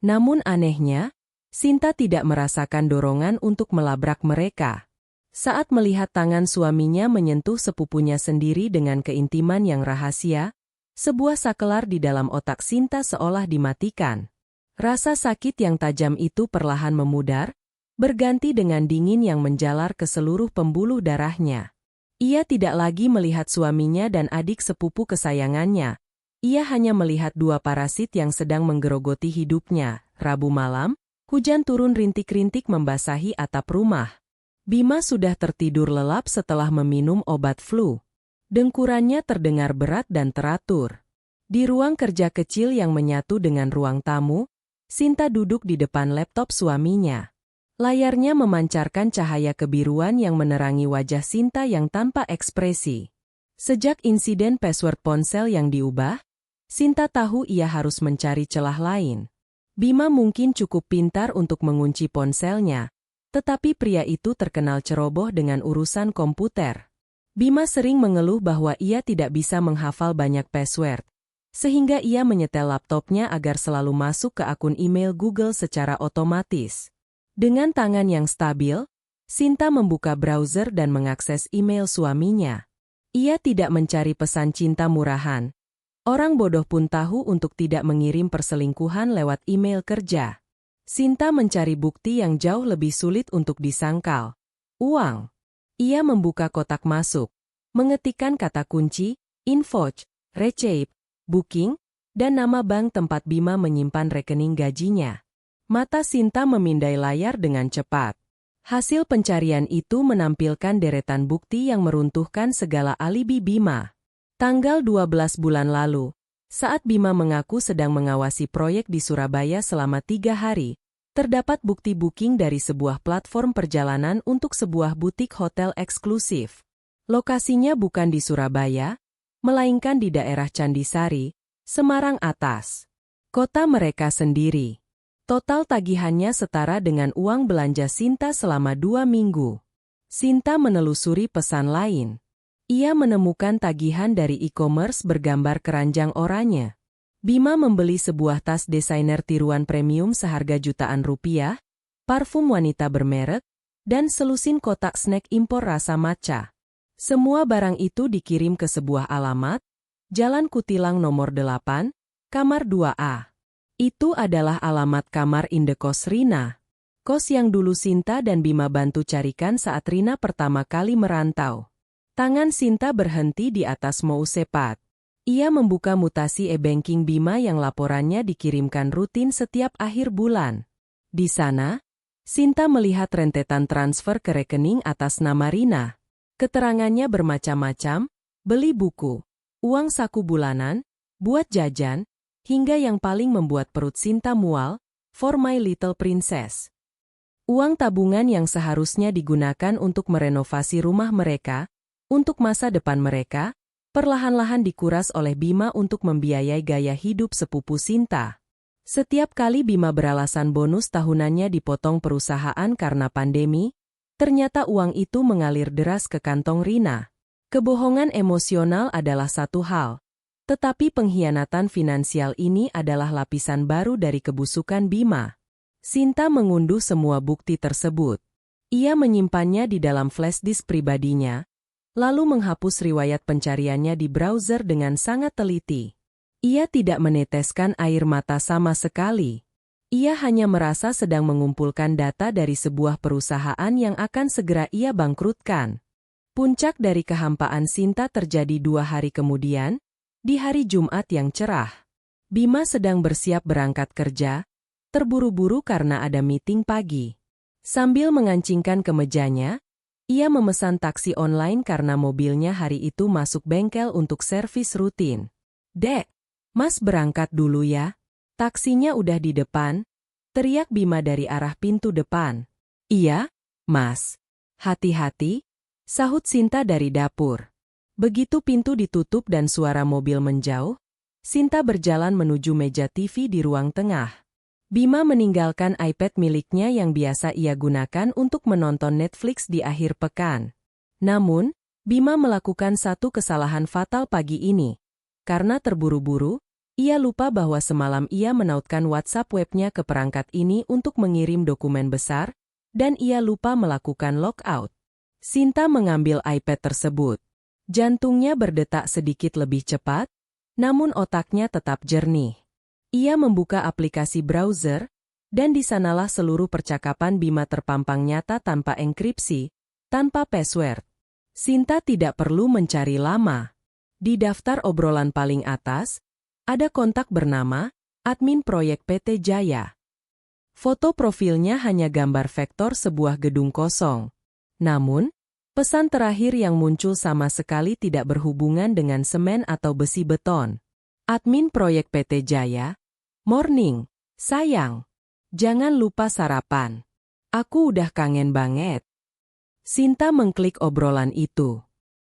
Speaker 1: Namun anehnya, Sinta tidak merasakan dorongan untuk melabrak mereka. Saat melihat tangan suaminya menyentuh sepupunya sendiri dengan keintiman yang rahasia, sebuah sakelar di dalam otak Sinta seolah dimatikan. Rasa sakit yang tajam itu perlahan memudar, berganti dengan dingin yang menjalar ke seluruh pembuluh darahnya. Ia tidak lagi melihat suaminya dan adik sepupu kesayangannya. Ia hanya melihat dua parasit yang sedang menggerogoti hidupnya. Rabu malam, hujan turun rintik-rintik membasahi atap rumah. Bima sudah tertidur lelap setelah meminum obat flu. Dengkurannya terdengar berat dan teratur. Di ruang kerja kecil yang menyatu dengan ruang tamu, Sinta duduk di depan laptop suaminya. Layarnya memancarkan cahaya kebiruan yang menerangi wajah Sinta yang tanpa ekspresi. Sejak insiden password ponsel yang diubah, Sinta tahu ia harus mencari celah lain. Bima mungkin cukup pintar untuk mengunci ponselnya, tetapi pria itu terkenal ceroboh dengan urusan komputer. Bima sering mengeluh bahwa ia tidak bisa menghafal banyak password, sehingga ia menyetel laptopnya agar selalu masuk ke akun email Google secara otomatis. Dengan tangan yang stabil, Sinta membuka browser dan mengakses email suaminya. Ia tidak mencari pesan cinta murahan. Orang bodoh pun tahu untuk tidak mengirim perselingkuhan lewat email kerja. Sinta mencari bukti yang jauh lebih sulit untuk disangkal. Uang. Ia membuka kotak masuk, mengetikkan kata kunci, invoice, receipt, booking, dan nama bank tempat Bima menyimpan rekening gajinya. Mata Sinta memindai layar dengan cepat. Hasil pencarian itu menampilkan deretan bukti yang meruntuhkan segala alibi Bima. Tanggal 12 bulan lalu, saat Bima mengaku sedang mengawasi proyek di Surabaya selama 3 hari, terdapat bukti booking dari sebuah platform perjalanan untuk sebuah butik hotel eksklusif. Lokasinya bukan di Surabaya, melainkan di daerah Candisari, Semarang Atas. Kota mereka sendiri. Total tagihannya setara dengan uang belanja Sinta selama 2 minggu. Sinta menelusuri pesan lain. Ia menemukan tagihan dari e-commerce bergambar keranjang oranye. Bima membeli sebuah tas desainer tiruan premium seharga jutaan rupiah, parfum wanita bermerek, dan selusin kotak snack impor rasa matcha. Semua barang itu dikirim ke sebuah alamat, Jalan Kutilang nomor 8, kamar 2A. Itu adalah alamat kamar indekos Rina. Kos yang dulu Sinta dan Bima bantu carikan saat Rina pertama kali merantau. Tangan Sinta berhenti di atas mousepad. Ia membuka mutasi e-banking Bima yang laporannya dikirimkan rutin setiap akhir bulan. Di sana, Sinta melihat rentetan transfer ke rekening atas nama Rina. Keterangannya bermacam-macam, beli buku, uang saku bulanan, buat jajan, hingga yang paling membuat perut Sinta mual, for my little princess. Uang tabungan yang seharusnya digunakan untuk merenovasi rumah mereka, untuk masa depan mereka, perlahan-lahan dikuras oleh Bima untuk membiayai gaya hidup sepupu Sinta. Setiap kali Bima beralasan bonus tahunannya dipotong perusahaan karena pandemi, ternyata uang itu mengalir deras ke kantong Rina. Kebohongan emosional adalah satu hal, tetapi pengkhianatan finansial ini adalah lapisan baru dari kebusukan Bima. Sinta mengunduh semua bukti tersebut. Ia menyimpannya di dalam flash disk pribadinya, lalu menghapus riwayat pencariannya di browser dengan sangat teliti. Ia tidak meneteskan air mata sama sekali. Ia hanya merasa sedang mengumpulkan data dari sebuah perusahaan yang akan segera ia bangkrutkan. Puncak dari kehampaan Sinta terjadi 2 hari kemudian, di hari Jumat yang cerah. Bima sedang bersiap berangkat kerja, terburu-buru karena ada meeting pagi. Sambil mengancingkan kemejanya, ia memesan taksi online karena mobilnya hari itu masuk bengkel untuk servis rutin. "Dek, Mas berangkat dulu ya. Taksinya udah di depan," teriak Bima dari arah pintu depan. "Iya, Mas. Hati-hati," sahut Sinta dari dapur. Begitu pintu ditutup dan suara mobil menjauh, Sinta berjalan menuju meja TV di ruang tengah. Bima meninggalkan iPad miliknya yang biasa ia gunakan untuk menonton Netflix di akhir pekan. Namun, Bima melakukan satu kesalahan fatal pagi ini. Karena terburu-buru, ia lupa bahwa semalam ia menautkan WhatsApp webnya ke perangkat ini untuk mengirim dokumen besar, dan ia lupa melakukan logout. Sinta mengambil iPad tersebut. Jantungnya berdetak sedikit lebih cepat, namun otaknya tetap jernih. Ia membuka aplikasi browser, dan di sanalah seluruh percakapan Bima terpampang nyata tanpa enkripsi, tanpa password. Sinta tidak perlu mencari lama. Di daftar obrolan paling atas, ada kontak bernama admin proyek PT Jaya. Foto profilnya hanya gambar vektor sebuah gedung kosong. Namun, pesan terakhir yang muncul sama sekali tidak berhubungan dengan semen atau besi beton. Admin proyek PT Jaya, "Morning, sayang. Jangan lupa sarapan. Aku udah kangen banget." Sinta mengklik obrolan itu.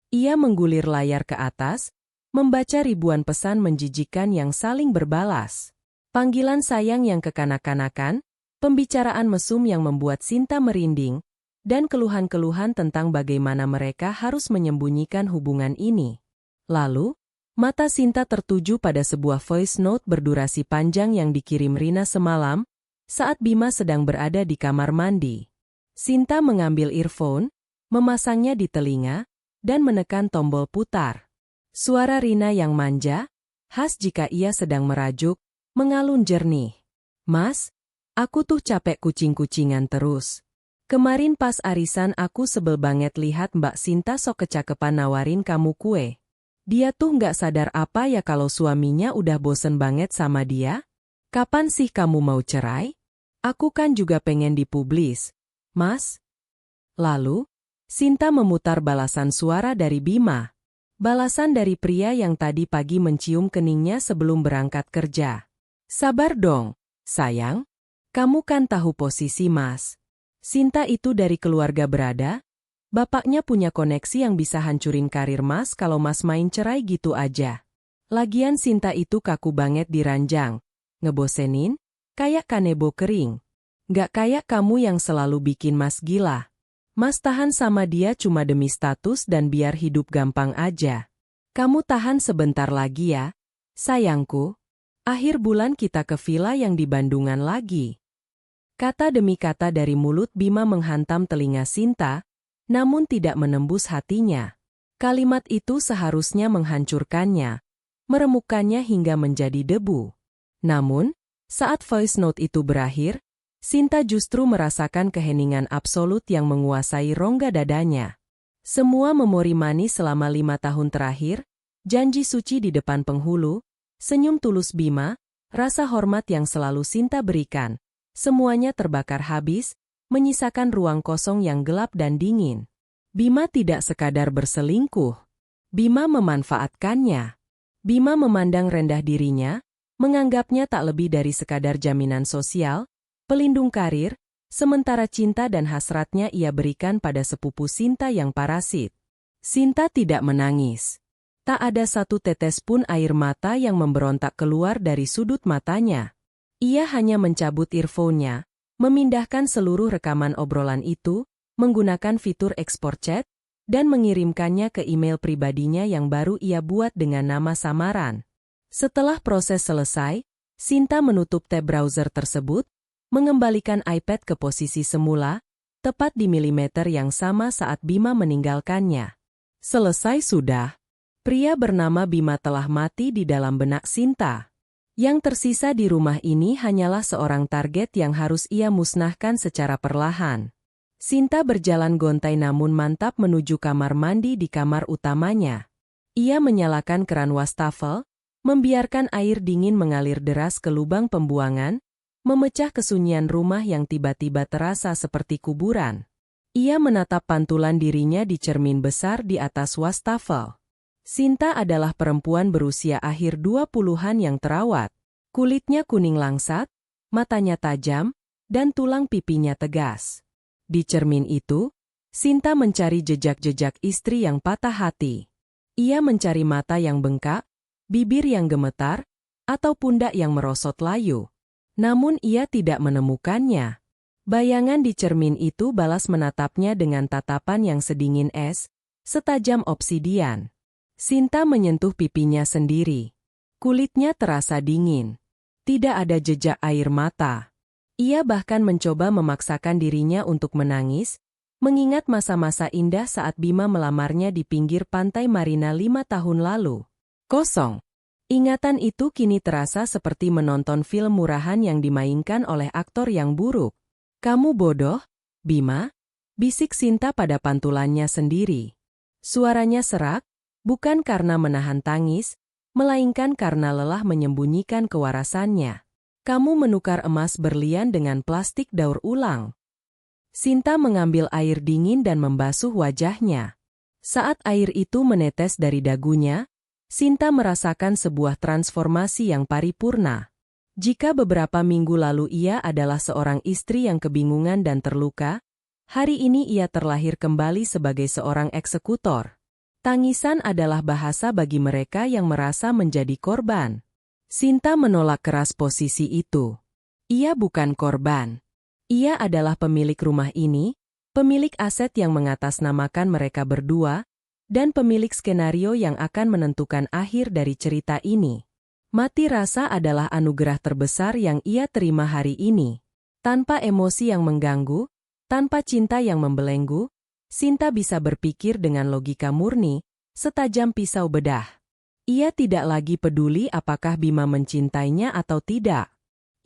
Speaker 1: Ia menggulir layar ke atas, membaca ribuan pesan menjijikan yang saling berbalas. Panggilan sayang yang kekanak-kanakan, pembicaraan mesum yang membuat Sinta merinding, dan keluhan-keluhan tentang bagaimana mereka harus menyembunyikan hubungan ini. Lalu, mata Sinta tertuju pada sebuah voice note berdurasi panjang yang dikirim Rina semalam, saat Bima sedang berada di kamar mandi. Sinta mengambil earphone, memasangnya di telinga, dan menekan tombol putar. Suara Rina yang manja, khas jika ia sedang merajuk, mengalun jernih. "Mas, aku tuh capek kucing-kucingan terus. Kemarin pas arisan aku sebel banget lihat Mbak Sinta sok kecakepan nawarin kamu kue. Dia tuh nggak sadar apa ya kalau suaminya udah bosen banget sama dia? Kapan sih kamu mau cerai? Aku kan juga pengen dipublis, Mas." Lalu, Sinta memutar balasan suara dari Bima. Balasan dari pria yang tadi pagi mencium keningnya sebelum berangkat kerja. "Sabar dong, sayang. Kamu kan tahu posisi Mas. Sinta itu dari keluarga berada. Bapaknya punya koneksi yang bisa hancurin karir Mas kalau Mas main cerai gitu aja. Lagian Sinta itu kaku banget di ranjang. Ngebosenin, kayak kanebo kering. Nggak kayak kamu yang selalu bikin Mas gila. Mas tahan sama dia cuma demi status dan biar hidup gampang aja. Kamu tahan sebentar lagi ya, sayangku. Akhir bulan kita ke villa yang di Bandungan lagi." Kata demi kata dari mulut Bima menghantam telinga Sinta, namun tidak menembus hatinya. Kalimat itu seharusnya menghancurkannya, meremukkannya hingga menjadi debu. Namun, saat voice note itu berakhir, Sinta justru merasakan keheningan absolut yang menguasai rongga dadanya. Semua memori manis selama 5 tahun terakhir, janji suci di depan penghulu, senyum tulus Bima, rasa hormat yang selalu Sinta berikan, semuanya terbakar habis, menyisakan ruang kosong yang gelap dan dingin. Bima tidak sekadar berselingkuh. Bima memanfaatkannya. Bima memandang rendah dirinya, menganggapnya tak lebih dari sekadar jaminan sosial, pelindung karir, sementara cinta dan hasratnya ia berikan pada sepupu Sinta yang parasit. Sinta tidak menangis. Tak ada satu tetes pun air mata yang memberontak keluar dari sudut matanya. Ia hanya mencabut earphone-nya, memindahkan seluruh rekaman obrolan itu, menggunakan fitur ekspor chat, dan mengirimkannya ke email pribadinya yang baru ia buat dengan nama samaran. Setelah proses selesai, Sinta menutup tab browser tersebut, mengembalikan iPad ke posisi semula, tepat di milimeter yang sama saat Bima meninggalkannya. Selesai sudah. Pria bernama Bima telah mati di dalam benak Sinta. Yang tersisa di rumah ini hanyalah seorang target yang harus ia musnahkan secara perlahan. Sinta berjalan gontai namun mantap menuju kamar mandi di kamar utamanya. Ia menyalakan keran wastafel, membiarkan air dingin mengalir deras ke lubang pembuangan, memecah kesunyian rumah yang tiba-tiba terasa seperti kuburan. Ia menatap pantulan dirinya di cermin besar di atas wastafel. Sinta adalah perempuan berusia akhir 20-an yang terawat. Kulitnya kuning langsat, matanya tajam, dan tulang pipinya tegas. Di cermin itu, Sinta mencari jejak-jejak istri yang patah hati. Ia mencari mata yang bengkak, bibir yang gemetar, atau pundak yang merosot layu. Namun ia tidak menemukannya. Bayangan di cermin itu balas menatapnya dengan tatapan yang sedingin es, setajam obsidian. Sinta menyentuh pipinya sendiri. Kulitnya terasa dingin. Tidak ada jejak air mata. Ia bahkan mencoba memaksakan dirinya untuk menangis, mengingat masa-masa indah saat Bima melamarnya di pinggir pantai Marina 5 tahun lalu. Kosong. Ingatan itu kini terasa seperti menonton film murahan yang dimainkan oleh aktor yang buruk. "Kamu bodoh, Bima?" bisik Sinta pada pantulannya sendiri. Suaranya serak, bukan karena menahan tangis, melainkan karena lelah menyembunyikan kewarasannya. "Kamu menukar emas berlian dengan plastik daur ulang." Sinta mengambil air dingin dan membasuh wajahnya. Saat air itu menetes dari dagunya, Sinta merasakan sebuah transformasi yang paripurna. Jika beberapa minggu lalu ia adalah seorang istri yang kebingungan dan terluka, hari ini ia terlahir kembali sebagai seorang eksekutor. Tangisan adalah bahasa bagi mereka yang merasa menjadi korban. Sinta menolak keras posisi itu. Ia bukan korban. Ia adalah pemilik rumah ini, pemilik aset yang mengatasnamakan mereka berdua, dan pemilik skenario yang akan menentukan akhir dari cerita ini. Mati rasa adalah anugerah terbesar yang ia terima hari ini. Tanpa emosi yang mengganggu, tanpa cinta yang membelenggu, Sinta bisa berpikir dengan logika murni, setajam pisau bedah. Ia tidak lagi peduli apakah Bima mencintainya atau tidak.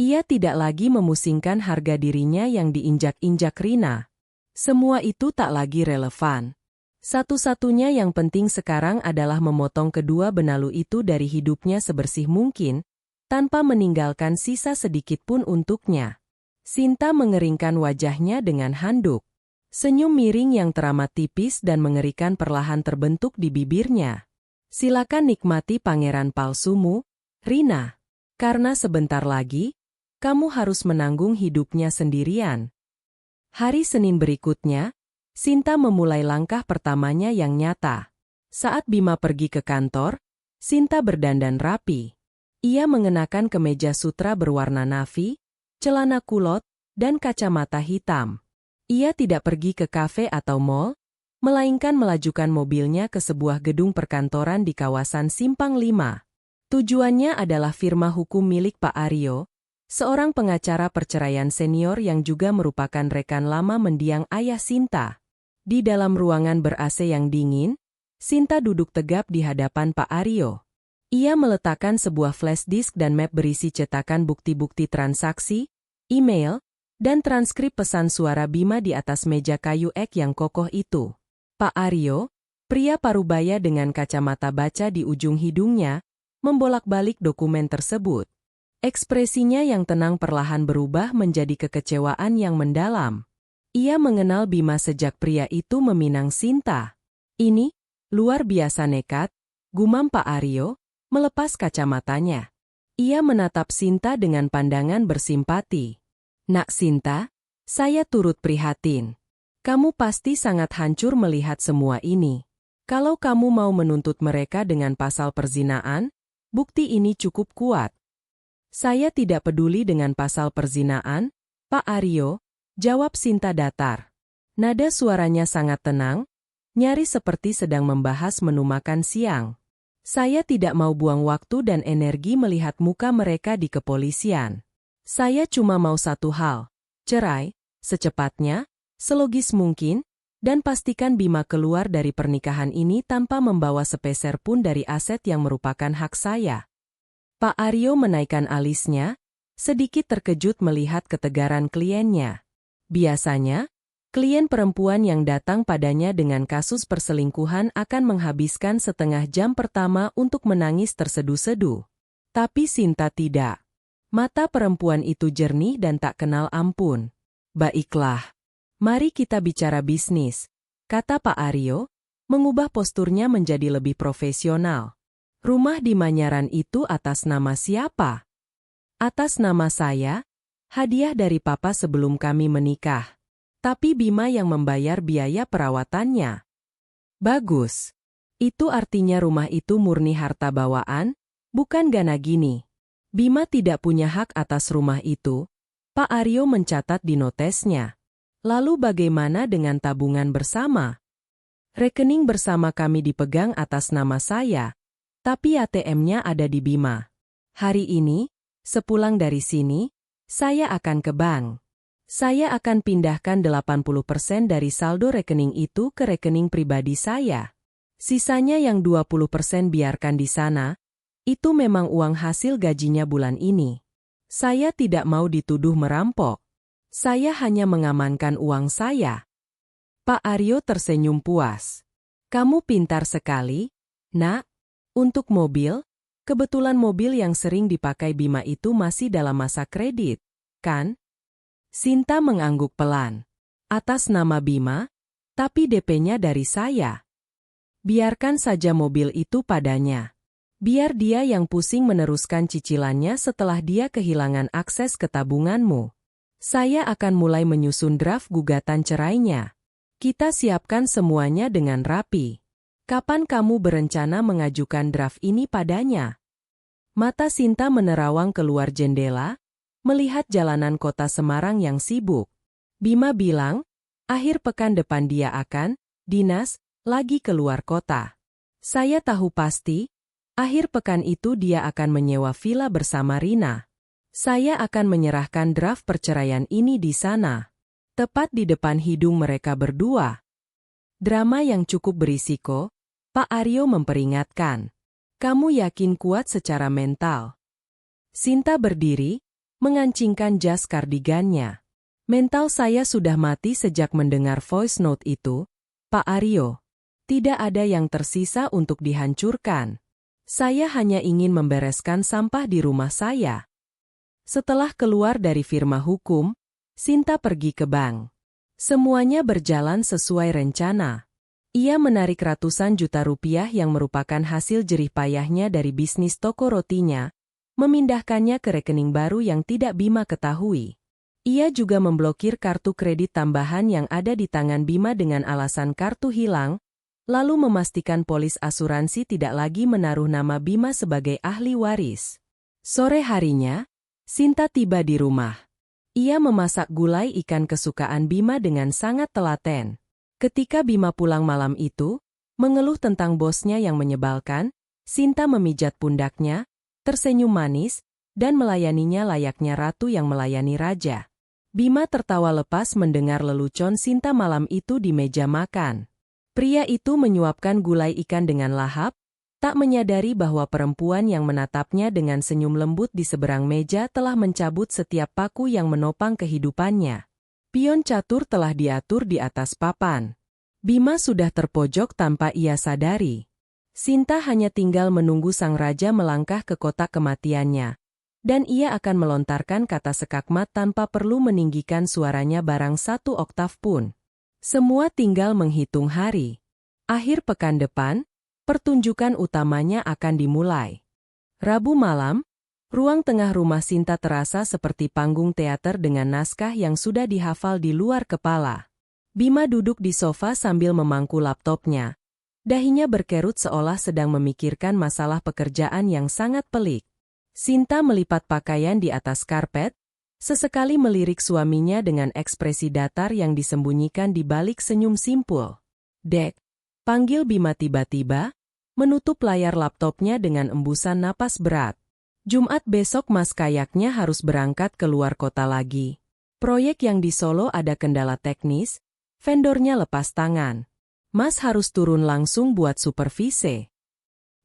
Speaker 1: Ia tidak lagi memusingkan harga dirinya yang diinjak-injak Rina. Semua itu tak lagi relevan. Satu-satunya yang penting sekarang adalah memotong kedua benalu itu dari hidupnya sebersih mungkin, tanpa meninggalkan sisa sedikit pun untuknya. Sinta mengeringkan wajahnya dengan handuk. Senyum miring yang teramat tipis dan mengerikan perlahan terbentuk di bibirnya. "Silakan nikmati pangeran palsumu, Rina. Karena sebentar lagi, kamu harus menanggung hidupnya sendirian." Hari Senin berikutnya, Sinta memulai langkah pertamanya yang nyata. Saat Bima pergi ke kantor, Sinta berdandan rapi. Ia mengenakan kemeja sutra berwarna navy, celana kulot, dan kacamata hitam. Ia tidak pergi ke kafe atau mall, melainkan melajukan mobilnya ke sebuah gedung perkantoran di kawasan Simpang 5. Tujuannya adalah firma hukum milik Pak Aryo, seorang pengacara perceraian senior yang juga merupakan rekan lama mendiang ayah Sinta. Di dalam ruangan ber-AC yang dingin, Sinta duduk tegap di hadapan Pak Aryo. Ia meletakkan sebuah flash disk dan map berisi cetakan bukti-bukti transaksi, email, dan transkrip pesan suara Bima di atas meja kayu ek yang kokoh itu. Pak Aryo, pria parubaya dengan kacamata baca di ujung hidungnya, membolak-balik dokumen tersebut. Ekspresinya yang tenang perlahan berubah menjadi kekecewaan yang mendalam. Ia mengenal Bima sejak pria itu meminang Sinta. "Ini, luar biasa nekat," gumam Pak Aryo, melepas kacamatanya. Ia menatap Sinta dengan pandangan bersimpati. "Nak Sinta, saya turut prihatin. Kamu pasti sangat hancur melihat semua ini. Kalau kamu mau menuntut mereka dengan pasal perzinaan, bukti ini cukup kuat." "Saya tidak peduli dengan pasal perzinaan, Pak Aryo," jawab Sinta datar. Nada suaranya sangat tenang, nyaris seperti sedang membahas menu makan siang. "Saya tidak mau buang waktu dan energi melihat muka mereka di kepolisian. Saya cuma mau satu hal, cerai, secepatnya, selogis mungkin, dan pastikan Bima keluar dari pernikahan ini tanpa membawa sepeser pun dari aset yang merupakan hak saya. Pak Aryo menaikkan alisnya, sedikit terkejut melihat ketegaran kliennya. Biasanya, klien perempuan yang datang padanya dengan kasus perselingkuhan akan menghabiskan setengah jam pertama untuk menangis terseduh-seduh. Tapi Sinta tidak. Mata perempuan itu jernih dan tak kenal ampun. Baiklah. Mari kita bicara bisnis, kata Pak Aryo, mengubah posturnya menjadi lebih profesional. Rumah di Manyaran itu atas nama siapa? Atas nama saya, hadiah dari Papa sebelum kami menikah. Tapi Bima yang membayar biaya perawatannya. Bagus. Itu artinya rumah itu murni harta bawaan, bukan gana gini. Bima tidak punya hak atas rumah itu, Pak Aryo mencatat di notesnya. Lalu bagaimana dengan tabungan bersama? Rekening bersama kami dipegang atas nama saya, tapi ATM-nya ada di Bima. Hari ini, sepulang dari sini, saya akan ke bank. Saya akan pindahkan 80% dari saldo rekening itu ke rekening pribadi saya. Sisanya yang 20% biarkan di sana, itu memang uang hasil gajinya bulan ini. Saya tidak mau dituduh merampok. Saya hanya mengamankan uang saya. Pak Aryo tersenyum puas. Kamu pintar sekali, Nak. Untuk mobil, kebetulan mobil yang sering dipakai Bima itu masih dalam masa kredit, kan? Sinta mengangguk pelan. Atas nama Bima, tapi DP-nya dari saya. Biarkan saja mobil itu padanya. Biar dia yang pusing meneruskan cicilannya setelah dia kehilangan akses ke tabunganmu. Saya akan mulai menyusun draft gugatan cerainya. Kita siapkan semuanya dengan rapi. Kapan kamu berencana mengajukan draft ini padanya? Mata Sinta menerawang keluar jendela, melihat jalanan kota Semarang yang sibuk. Bima bilang, akhir pekan depan dia akan, dinas, lagi keluar kota. Saya tahu pasti, akhir pekan itu dia akan menyewa villa bersama Rina. Saya akan menyerahkan draft perceraian ini di sana. Tepat di depan hidung mereka berdua. Drama yang cukup berisiko, Pak Aryo memperingatkan. Kamu yakin kuat secara mental? Sinta berdiri, mengancingkan jas kardigannya. Mental saya sudah mati sejak mendengar voice note itu, Pak Aryo. Tidak ada yang tersisa untuk dihancurkan. Saya hanya ingin membereskan sampah di rumah saya. Setelah keluar dari firma hukum, Sinta pergi ke bank. Semuanya berjalan sesuai rencana. Ia menarik ratusan juta rupiah yang merupakan hasil jerih payahnya dari bisnis toko rotinya, memindahkannya ke rekening baru yang tidak Bima ketahui. Ia juga memblokir kartu kredit tambahan yang ada di tangan Bima dengan alasan kartu hilang, lalu memastikan polis asuransi tidak lagi menaruh nama Bima sebagai ahli waris. Sore harinya, Sinta tiba di rumah. Ia memasak gulai ikan kesukaan Bima dengan sangat telaten. Ketika Bima pulang malam itu, mengeluh tentang bosnya yang menyebalkan, Sinta memijat pundaknya, tersenyum manis, dan melayaninya layaknya ratu yang melayani raja. Bima tertawa lepas mendengar lelucon Sinta malam itu di meja makan. Pria itu menyuapkan gulai ikan dengan lahap, tak menyadari bahwa perempuan yang menatapnya dengan senyum lembut di seberang meja telah mencabut setiap paku yang menopang kehidupannya. Pion catur telah diatur di atas papan. Bima sudah terpojok tanpa ia sadari. Sinta hanya tinggal menunggu sang raja melangkah ke kotak kematiannya. Dan ia akan melontarkan kata sekakmat tanpa perlu meninggikan suaranya barang satu oktav pun. Semua tinggal menghitung hari. Akhir pekan depan, pertunjukan utamanya akan dimulai. Rabu malam, ruang tengah rumah Sinta terasa seperti panggung teater dengan naskah yang sudah dihafal di luar kepala. Bima duduk di sofa sambil memangku laptopnya. Dahinya berkerut seolah sedang memikirkan masalah pekerjaan yang sangat pelik. Sinta melipat pakaian di atas karpet, sesekali melirik suaminya dengan ekspresi datar yang disembunyikan di balik senyum simpul. Dek, panggil Bima tiba-tiba, menutup layar laptopnya dengan embusan napas berat. Jumat besok Mas kayaknya harus berangkat ke luar kota lagi. Proyek yang di Solo ada kendala teknis, vendornya lepas tangan. Mas harus turun langsung buat supervisi.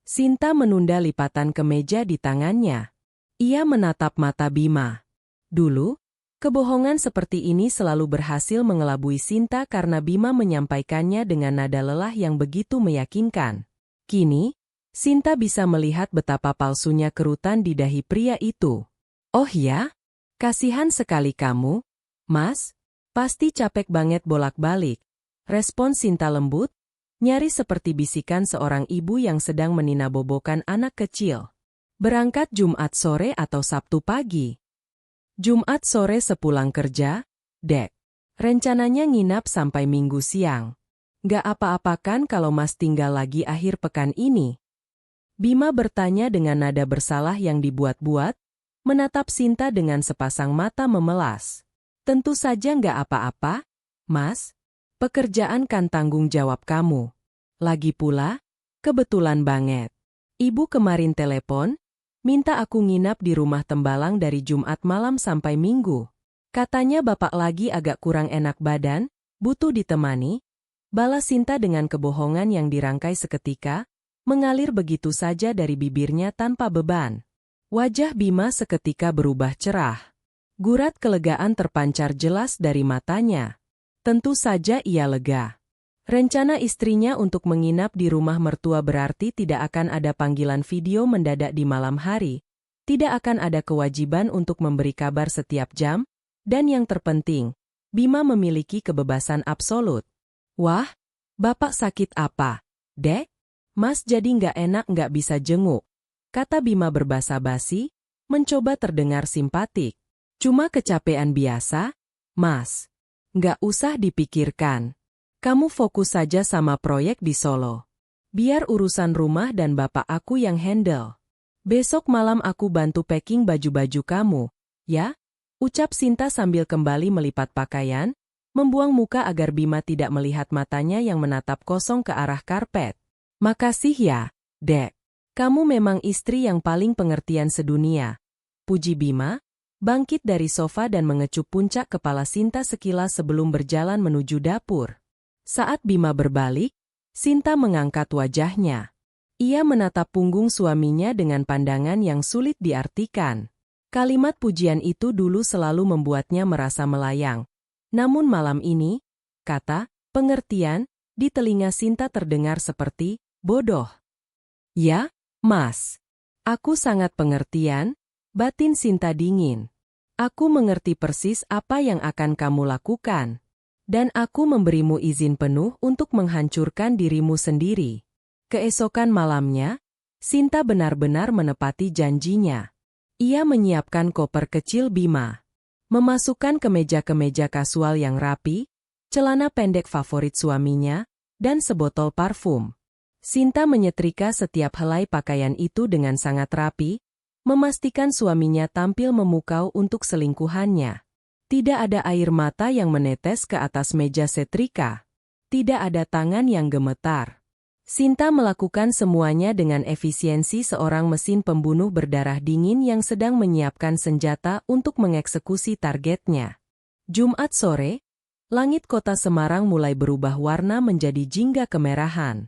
Speaker 1: Sinta menunda lipatan kemeja di tangannya. Ia menatap mata Bima. Dulu, kebohongan seperti ini selalu berhasil mengelabui Sinta karena Bima menyampaikannya dengan nada lelah yang begitu meyakinkan. Kini, Sinta bisa melihat betapa palsunya kerutan di dahi pria itu. Oh ya? Kasihan sekali kamu, Mas. Pasti capek banget bolak-balik. Respon Sinta lembut, nyaris seperti bisikan seorang ibu yang sedang meninabobokan anak kecil. Berangkat Jumat sore atau Sabtu pagi? Jumat sore sepulang kerja, Dek. Rencananya nginap sampai Minggu siang. Gak apa-apa kan kalau Mas tinggal lagi akhir pekan ini? Bima bertanya dengan nada bersalah yang dibuat-buat, menatap Sinta dengan sepasang mata memelas. Tentu saja nggak apa-apa, Mas. Pekerjaan kan tanggung jawab kamu. Lagi pula, kebetulan banget. Ibu kemarin telepon, minta aku nginap di rumah Tembalang dari Jumat malam sampai Minggu. Katanya bapak lagi agak kurang enak badan, butuh ditemani. Balas Sinta dengan kebohongan yang dirangkai seketika, mengalir begitu saja dari bibirnya tanpa beban. Wajah Bima seketika berubah cerah. Gurat kelegaan terpancar jelas dari matanya. Tentu saja ia lega. Rencana istrinya untuk menginap di rumah mertua berarti tidak akan ada panggilan video mendadak di malam hari, tidak akan ada kewajiban untuk memberi kabar setiap jam, dan yang terpenting, Bima memiliki kebebasan absolut. Wah, bapak sakit apa, Dek? Mas jadi nggak enak nggak bisa jenguk, kata Bima berbasa-basi, mencoba terdengar simpatik. Cuma kecapean biasa, Mas. Nggak usah dipikirkan. Kamu fokus saja sama proyek di Solo. Biar urusan rumah dan bapak aku yang handle. Besok malam aku bantu packing baju-baju kamu, ya? Ucap Sinta sambil kembali melipat pakaian, membuang muka agar Bima tidak melihat matanya yang menatap kosong ke arah karpet. Makasih ya, Dek. Kamu memang istri yang paling pengertian sedunia. Puji Bima, bangkit dari sofa dan mengecup puncak kepala Sinta sekilas sebelum berjalan menuju dapur. Saat Bima berbalik, Sinta mengangkat wajahnya. Ia menatap punggung suaminya dengan pandangan yang sulit diartikan. Kalimat pujian itu dulu selalu membuatnya merasa melayang. Namun malam ini, kata pengertian di telinga Sinta terdengar seperti bodoh. Ya, Mas. Aku sangat pengertian, batin Sinta dingin. Aku mengerti persis apa yang akan kamu lakukan. Dan aku memberimu izin penuh untuk menghancurkan dirimu sendiri. Keesokan malamnya, Sinta benar-benar menepati janjinya. Ia menyiapkan koper kecil Bima. Memasukkan kemeja-kemeja kasual yang rapi, celana pendek favorit suaminya, dan sebotol parfum. Sinta menyetrika setiap helai pakaian itu dengan sangat rapi, memastikan suaminya tampil memukau untuk selingkuhannya. Tidak ada air mata yang menetes ke atas meja setrika. Tidak ada tangan yang gemetar. Sinta melakukan semuanya dengan efisiensi seorang mesin pembunuh berdarah dingin yang sedang menyiapkan senjata untuk mengeksekusi targetnya. Jumat sore, langit kota Semarang mulai berubah warna menjadi jingga kemerahan.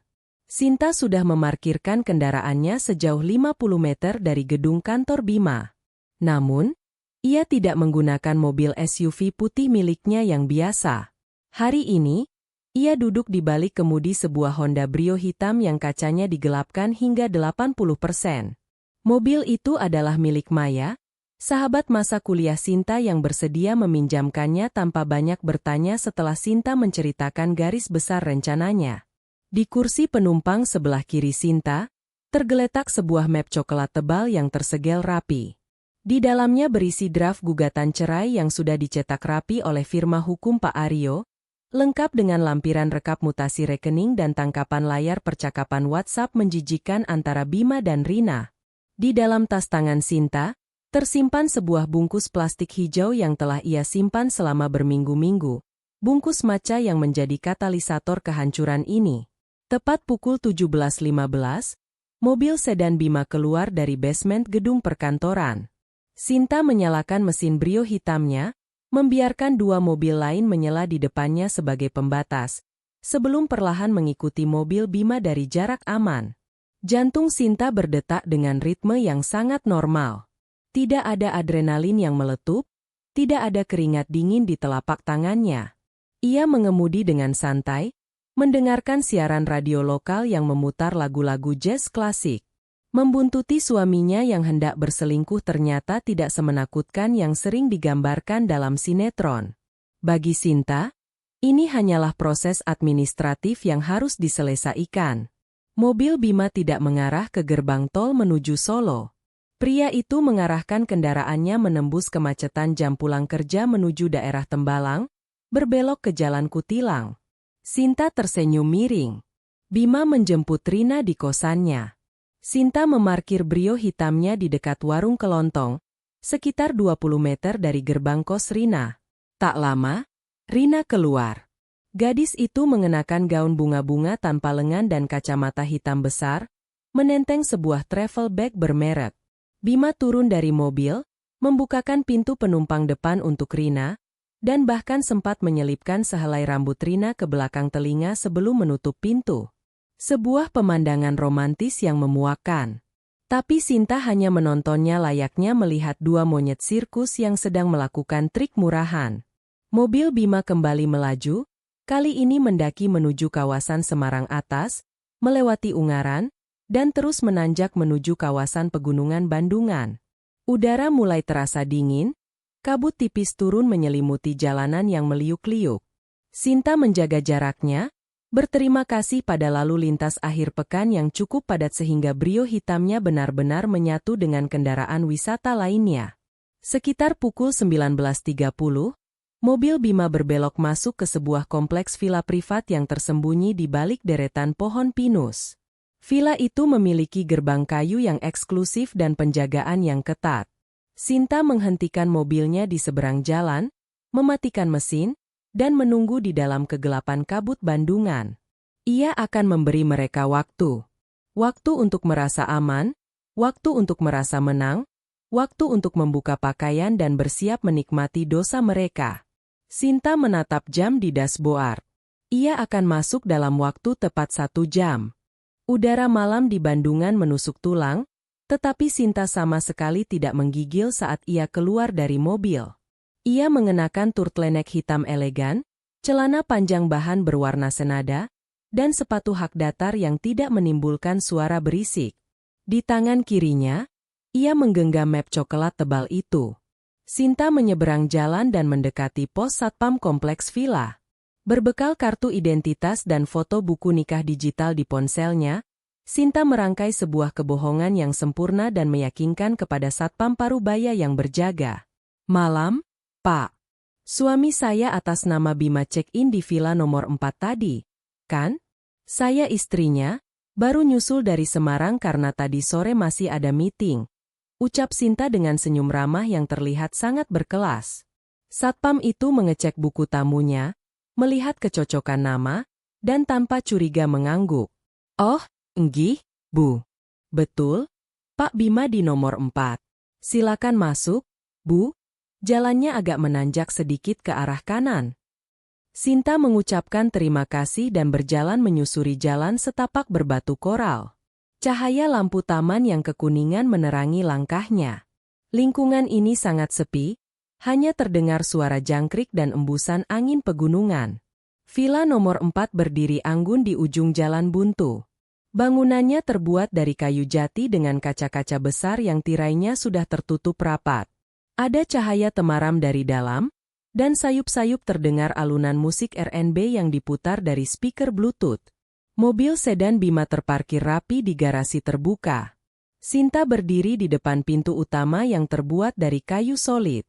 Speaker 1: Sinta sudah memarkirkan kendaraannya sejauh 50 meter dari gedung kantor Bima. Namun, ia tidak menggunakan mobil SUV putih miliknya yang biasa. Hari ini, ia duduk di balik kemudi sebuah Honda Brio hitam yang kacanya digelapkan hingga 80%. Mobil itu adalah milik Maya, sahabat masa kuliah Sinta yang bersedia meminjamkannya tanpa banyak bertanya setelah Sinta menceritakan garis besar rencananya. Di kursi penumpang sebelah kiri Sinta, tergeletak sebuah map coklat tebal yang tersegel rapi. Di dalamnya berisi draft gugatan cerai yang sudah dicetak rapi oleh firma hukum Pak Aryo, lengkap dengan lampiran rekap mutasi rekening dan tangkapan layar percakapan WhatsApp menjijikan antara Bima dan Rina. Di dalam tas tangan Sinta, tersimpan sebuah bungkus plastik hijau yang telah ia simpan selama berminggu-minggu. Bungkus maca yang menjadi katalisator kehancuran ini. Tepat pukul 17.15, Mobil sedan Bima keluar dari basement gedung perkantoran. Sinta menyalakan mesin Brio hitamnya, membiarkan dua mobil lain menyala di depannya sebagai pembatas, sebelum perlahan mengikuti mobil Bima dari jarak aman. Jantung Sinta berdetak dengan ritme yang sangat normal. Tidak ada adrenalin yang meletup, tidak ada keringat dingin di telapak tangannya. Ia mengemudi dengan santai, mendengarkan siaran radio lokal yang memutar lagu-lagu jazz klasik. Membuntuti suaminya yang hendak berselingkuh ternyata tidak semenakutkan yang sering digambarkan dalam sinetron. Bagi Sinta, ini hanyalah proses administratif yang harus diselesaikan. Mobil Bima tidak mengarah ke gerbang tol menuju Solo. Pria itu mengarahkan kendaraannya menembus kemacetan jam pulang kerja menuju daerah Tembalang, berbelok ke Jalan Kutilang. Sinta tersenyum miring. Bima menjemput Rina di kosannya. Sinta memarkir Brio hitamnya di dekat warung kelontong, sekitar 20 meter dari gerbang kos Rina. Tak lama, Rina keluar. Gadis itu mengenakan gaun bunga-bunga tanpa lengan dan kacamata hitam besar, menenteng sebuah travel bag bermerek. Bima turun dari mobil, membukakan pintu penumpang depan untuk Rina, dan bahkan sempat menyelipkan sehelai rambut Rina ke belakang telinga sebelum menutup pintu. Sebuah pemandangan romantis yang memuakkan. Tapi Sinta hanya menontonnya layaknya melihat dua monyet sirkus yang sedang melakukan trik murahan. Mobil Bima kembali melaju, kali ini mendaki menuju kawasan Semarang Atas, melewati Ungaran, dan terus menanjak menuju kawasan Pegunungan Bandungan. Udara mulai terasa dingin, kabut tipis turun menyelimuti jalanan yang meliuk-liuk. Sinta menjaga jaraknya, berterima kasih pada lalu lintas akhir pekan yang cukup padat sehingga Brio hitamnya benar-benar menyatu dengan kendaraan wisata lainnya. Sekitar pukul 19.30, mobil Bima berbelok masuk ke sebuah kompleks villa privat yang tersembunyi di balik deretan pohon pinus. Villa itu memiliki gerbang kayu yang eksklusif dan penjagaan yang ketat. Sinta menghentikan mobilnya di seberang jalan, mematikan mesin, dan menunggu di dalam kegelapan kabut Bandungan. Ia akan memberi mereka waktu. Waktu untuk merasa aman, waktu untuk merasa menang, waktu untuk membuka pakaian dan bersiap menikmati dosa mereka. Sinta menatap jam di dashboard. Ia akan masuk dalam waktu tepat 1 jam. Udara malam di Bandungan menusuk tulang, tetapi Sinta sama sekali tidak menggigil saat ia keluar dari mobil. Ia mengenakan turtleneck hitam elegan, celana panjang bahan berwarna senada, dan sepatu hak datar yang tidak menimbulkan suara berisik. Di tangan kirinya, ia menggenggam map coklat tebal itu. Sinta menyeberang jalan dan mendekati pos satpam kompleks villa. Berbekal kartu identitas dan foto buku nikah digital di ponselnya, Sinta merangkai sebuah kebohongan yang sempurna dan meyakinkan kepada satpam parubaya yang berjaga. Malam, Pak. Suami saya atas nama Bima check-in di villa nomor 4 tadi, kan? Saya istrinya, baru nyusul dari Semarang karena tadi sore masih ada meeting. Ucap Sinta dengan senyum ramah yang terlihat sangat berkelas. Satpam itu mengecek buku tamunya, melihat kecocokan nama, dan tanpa curiga mengangguk. Oh, enggih, Bu. Betul, Pak Bima di nomor 4. Silakan masuk, Bu. Jalannya agak menanjak sedikit ke arah kanan. Sinta mengucapkan terima kasih dan berjalan menyusuri jalan setapak berbatu koral. Cahaya lampu taman yang kekuningan menerangi langkahnya. Lingkungan ini sangat sepi, hanya terdengar suara jangkrik dan embusan angin pegunungan. Villa nomor 4 berdiri anggun di ujung jalan buntu. Bangunannya terbuat dari kayu jati dengan kaca-kaca besar yang tirainya sudah tertutup rapat. Ada cahaya temaram dari dalam, dan sayup-sayup terdengar alunan musik R&B yang diputar dari speaker Bluetooth. Mobil sedan Bima terparkir rapi di garasi terbuka. Sinta berdiri di depan pintu utama yang terbuat dari kayu solid.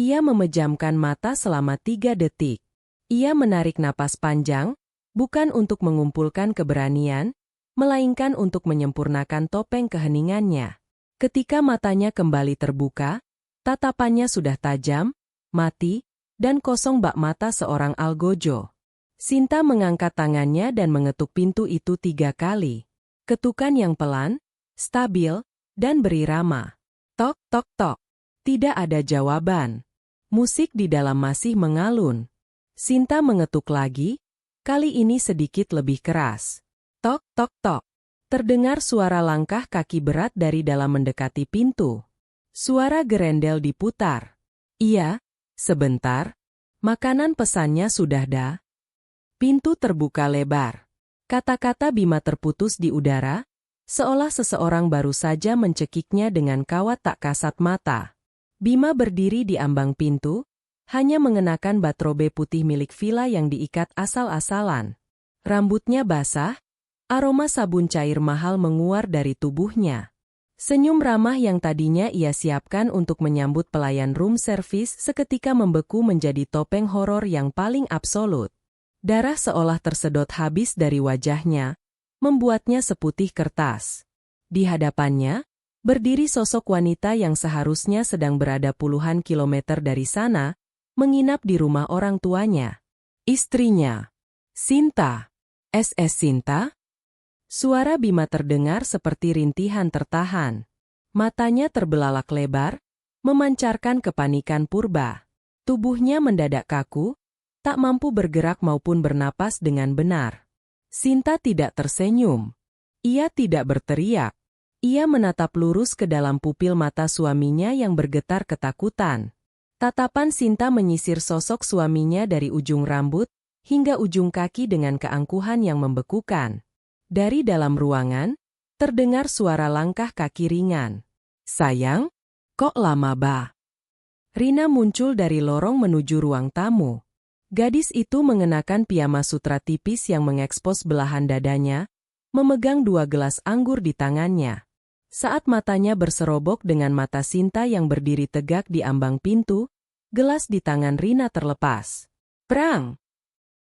Speaker 1: Ia memejamkan mata selama 3 detik. Ia menarik napas panjang, bukan untuk mengumpulkan keberanian, melainkan untuk menyempurnakan topeng keheningannya. Ketika matanya kembali terbuka, tatapannya sudah tajam, mati, dan kosong bak mata seorang algojo. Sinta mengangkat tangannya dan mengetuk pintu itu 3 kali. Ketukan yang pelan, stabil, dan berirama. Tok, tok, tok. Tidak ada jawaban. Musik di dalam masih mengalun. Sinta mengetuk lagi, kali ini sedikit lebih keras. Tok, tok, tok. Terdengar suara langkah kaki berat dari dalam mendekati pintu. Suara gerendel diputar. Iya, sebentar. Makanan pesannya sudah dah. Pintu terbuka lebar. Kata-kata Bima terputus di udara, seolah seseorang baru saja mencekiknya dengan kawat tak kasat mata. Bima berdiri di ambang pintu, hanya mengenakan batrobe putih milik villa yang diikat asal-asalan. Rambutnya basah, aroma sabun cair mahal menguar dari tubuhnya. Senyum ramah yang tadinya ia siapkan untuk menyambut pelayan room service seketika membeku menjadi topeng horor yang paling absolut. Darah seolah tersedot habis dari wajahnya, membuatnya seputih kertas. Di hadapannya, berdiri sosok wanita yang seharusnya sedang berada puluhan kilometer dari sana, menginap di rumah orang tuanya. Istrinya, Sinta. SS Sinta? Suara Bima terdengar seperti rintihan tertahan. Matanya terbelalak lebar, memancarkan kepanikan purba. Tubuhnya mendadak kaku, tak mampu bergerak maupun bernapas dengan benar. Sinta tidak tersenyum. Ia tidak berteriak. Ia menatap lurus ke dalam pupil mata suaminya yang bergetar ketakutan. Tatapan Sinta menyisir sosok suaminya dari ujung rambut hingga ujung kaki dengan keangkuhan yang membekukan. Dari dalam ruangan, terdengar suara langkah kaki ringan. Sayang, kok lama bah? Rina muncul dari lorong menuju ruang tamu. Gadis itu mengenakan piyama sutra tipis yang mengekspos belahan dadanya, memegang 2 gelas anggur di tangannya. Saat matanya berserobok dengan mata Sinta yang berdiri tegak di ambang pintu, gelas di tangan Rina terlepas. Prang!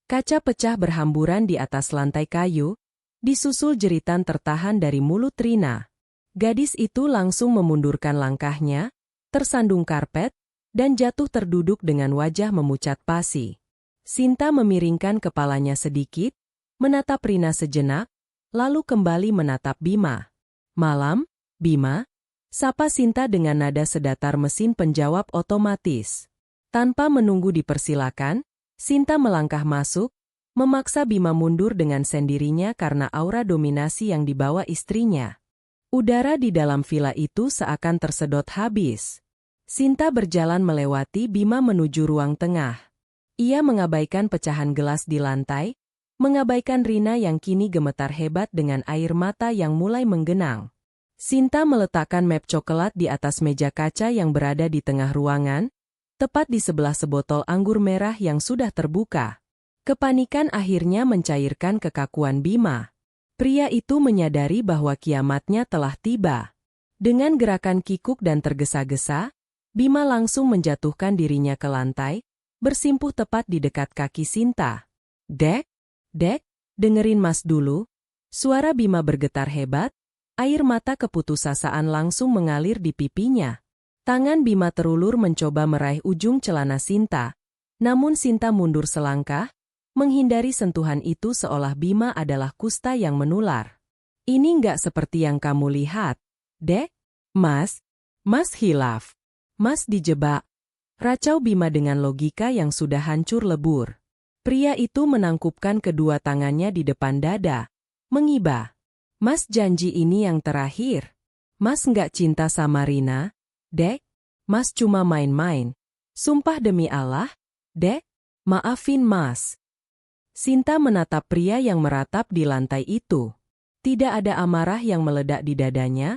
Speaker 1: Kaca pecah berhamburan di atas lantai kayu, disusul jeritan tertahan dari mulut Rina. Gadis itu langsung memundurkan langkahnya, tersandung karpet, dan jatuh terduduk dengan wajah memucat pasi. Sinta memiringkan kepalanya sedikit, menatap Rina sejenak, lalu kembali menatap Bima. Malam, Bima, sapa Sinta dengan nada sedatar mesin penjawab otomatis. Tanpa menunggu dipersilakan, Sinta melangkah masuk, memaksa Bima mundur dengan sendirinya karena aura dominasi yang dibawa istrinya. Udara di dalam villa itu seakan tersedot habis. Sinta berjalan melewati Bima menuju ruang tengah. Ia mengabaikan pecahan gelas di lantai, mengabaikan Rina yang kini gemetar hebat dengan air mata yang mulai menggenang. Sinta meletakkan map coklat di atas meja kaca yang berada di tengah ruangan, tepat di sebelah sebotol anggur merah yang sudah terbuka. Kepanikan akhirnya mencairkan kekakuan Bima. Pria itu menyadari bahwa kiamatnya telah tiba. Dengan gerakan kikuk dan tergesa-gesa, Bima langsung menjatuhkan dirinya ke lantai, bersimpuh tepat di dekat kaki Sinta. Dek, dengerin Mas dulu. Suara Bima bergetar hebat. Air mata keputusasaan langsung mengalir di pipinya. Tangan Bima terulur mencoba meraih ujung celana Sinta. Namun Sinta mundur selangkah, menghindari sentuhan itu seolah Bima adalah kusta yang menular. Ini nggak seperti yang kamu lihat. Dek, Mas hilaf. Mas dijebak. Racau Bima dengan logika yang sudah hancur lebur. Pria itu menangkupkan kedua tangannya di depan dada, mengiba. Mas janji ini yang terakhir. Mas nggak cinta sama Rina, Dek. Mas cuma main-main. Sumpah demi Allah, Dek, maafin Mas. Sinta menatap pria yang meratap di lantai itu. Tidak ada amarah yang meledak di dadanya,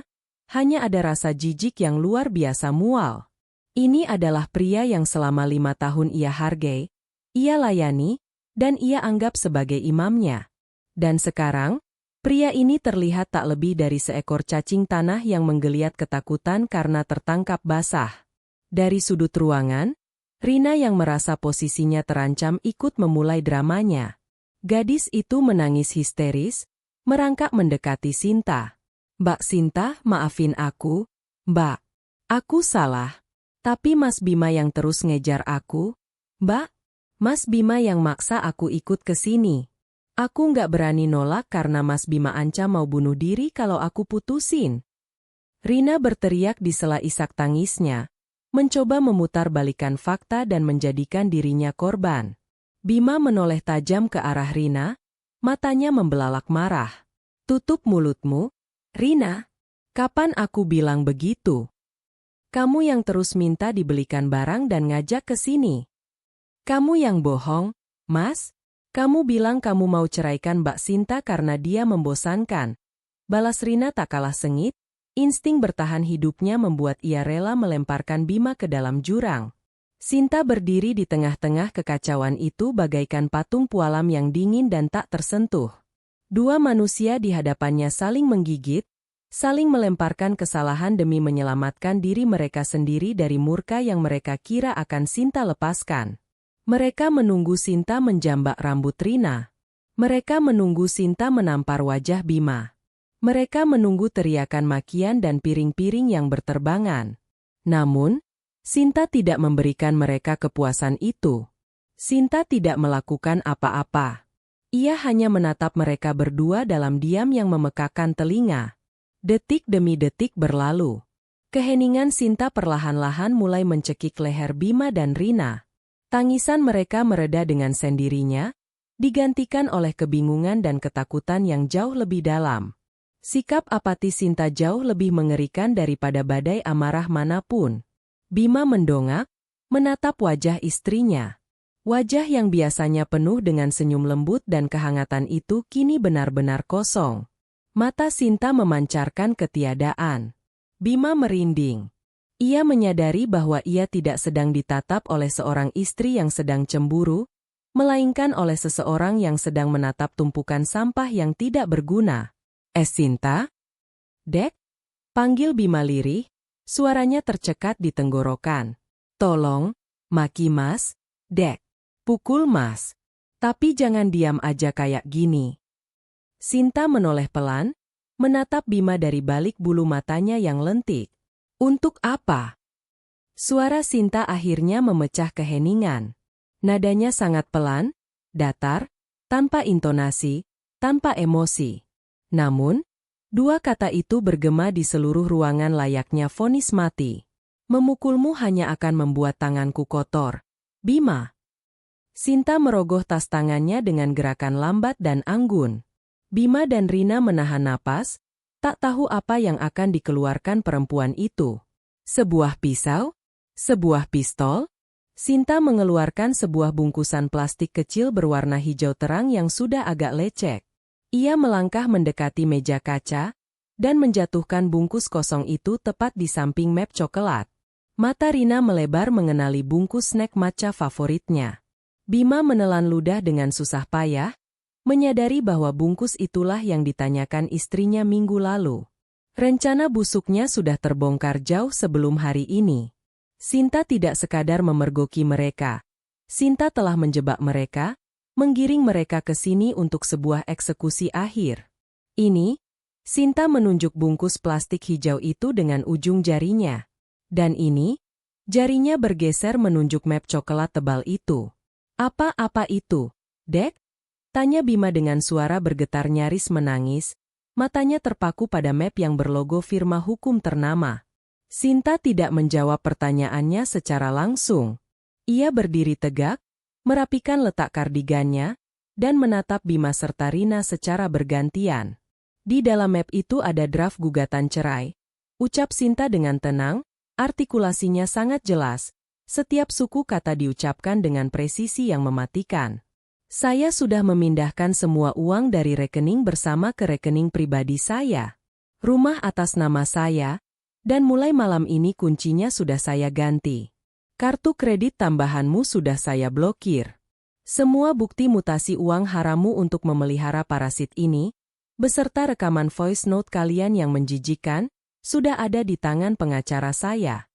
Speaker 1: hanya ada rasa jijik yang luar biasa mual. Ini adalah pria yang selama 5 tahun ia hargai, ia layani, dan ia anggap sebagai imamnya. Dan sekarang, pria ini terlihat tak lebih dari seekor cacing tanah yang menggeliat ketakutan karena tertangkap basah. Dari sudut ruangan, Rina yang merasa posisinya terancam ikut memulai dramanya. Gadis itu menangis histeris, merangkak mendekati Sinta. Mbak Sinta, maafin aku. Mbak, aku salah. Tapi Mas Bima yang terus ngejar aku. Mbak, Mas Bima yang maksa aku ikut ke sini. Aku nggak berani nolak karena Mas Bima ancam mau bunuh diri kalau aku putusin. Rina berteriak di sela isak tangisnya, mencoba memutarbalikkan fakta dan menjadikan dirinya korban. Bima menoleh tajam ke arah Rina, matanya membelalak marah. Tutup mulutmu, Rina. Kapan aku bilang begitu? Kamu yang terus minta dibelikan barang dan ngajak ke sini. Kamu yang bohong, Mas. Kamu bilang kamu mau ceraikan Mbak Sinta karena dia membosankan. Balas Rina tak kalah sengit, insting bertahan hidupnya membuat ia rela melemparkan Bima ke dalam jurang. Sinta berdiri di tengah-tengah kekacauan itu bagaikan patung pualam yang dingin dan tak tersentuh. Dua manusia di hadapannya saling menggigit, saling melemparkan kesalahan demi menyelamatkan diri mereka sendiri dari murka yang mereka kira akan Sinta lepaskan. Mereka menunggu Sinta menjambak rambut Rina. Mereka menunggu Sinta menampar wajah Bima. Mereka menunggu teriakan makian dan piring-piring yang berterbangan. Namun, Sinta tidak memberikan mereka kepuasan itu. Sinta tidak melakukan apa-apa. Ia hanya menatap mereka berdua dalam diam yang memekakan telinga. Detik demi detik berlalu. Keheningan Sinta perlahan-lahan mulai mencekik leher Bima dan Rina. Tangisan mereka mereda dengan sendirinya, digantikan oleh kebingungan dan ketakutan yang jauh lebih dalam. Sikap apatis Sinta jauh lebih mengerikan daripada badai amarah manapun. Bima mendongak, menatap wajah istrinya. Wajah yang biasanya penuh dengan senyum lembut dan kehangatan itu kini benar-benar kosong. Mata Sinta memancarkan ketiadaan. Bima merinding. Ia menyadari bahwa ia tidak sedang ditatap oleh seorang istri yang sedang cemburu, melainkan oleh seseorang yang sedang menatap tumpukan sampah yang tidak berguna. Sinta? Dek? Panggil Bima lirih, suaranya tercekat di tenggorokan. Tolong, maki Mas, Dek. Pukul Mas. Tapi jangan diam aja kayak gini. Sinta menoleh pelan, menatap Bima dari balik bulu matanya yang lentik. Untuk apa? Suara Sinta akhirnya memecah keheningan. Nadanya sangat pelan, datar, tanpa intonasi, tanpa emosi. Namun, dua kata itu bergema di seluruh ruangan layaknya vonis mati. Memukulmu hanya akan membuat tanganku kotor. Bima. Sinta merogoh tas tangannya dengan gerakan lambat dan anggun. Bima dan Rina menahan napas, tak tahu apa yang akan dikeluarkan perempuan itu. Sebuah pisau? Sebuah pistol? Sinta mengeluarkan sebuah bungkusan plastik kecil berwarna hijau terang yang sudah agak lecek. Ia melangkah mendekati meja kaca, dan menjatuhkan bungkus kosong itu tepat di samping map coklat. Mata Rina melebar mengenali bungkus snack matcha favoritnya. Bima menelan ludah dengan susah payah, menyadari bahwa bungkus itulah yang ditanyakan istrinya minggu lalu. Rencana busuknya sudah terbongkar jauh sebelum hari ini. Sinta tidak sekadar memergoki mereka. Sinta telah menjebak mereka, menggiring mereka ke sini untuk sebuah eksekusi akhir. Ini, Sinta menunjuk bungkus plastik hijau itu dengan ujung jarinya. Dan ini, jarinya bergeser menunjuk map coklat tebal itu. Apa-apa itu, Dek? Tanya Bima dengan suara bergetar nyaris menangis, matanya terpaku pada map yang berlogo firma hukum ternama. Sinta tidak menjawab pertanyaannya secara langsung. Ia berdiri tegak, merapikan letak kardigannya, dan menatap Bima serta Rina secara bergantian. Di dalam map itu ada draft gugatan cerai. Ucap Sinta dengan tenang, artikulasinya sangat jelas. Setiap suku kata diucapkan dengan presisi yang mematikan. Saya sudah memindahkan semua uang dari rekening bersama ke rekening pribadi saya. Rumah atas nama saya, dan mulai malam ini kuncinya sudah saya ganti. Kartu kredit tambahanmu sudah saya blokir. Semua bukti mutasi uang harammu untuk memelihara parasit ini, beserta rekaman voice note kalian yang menjijikan, sudah ada di tangan pengacara saya.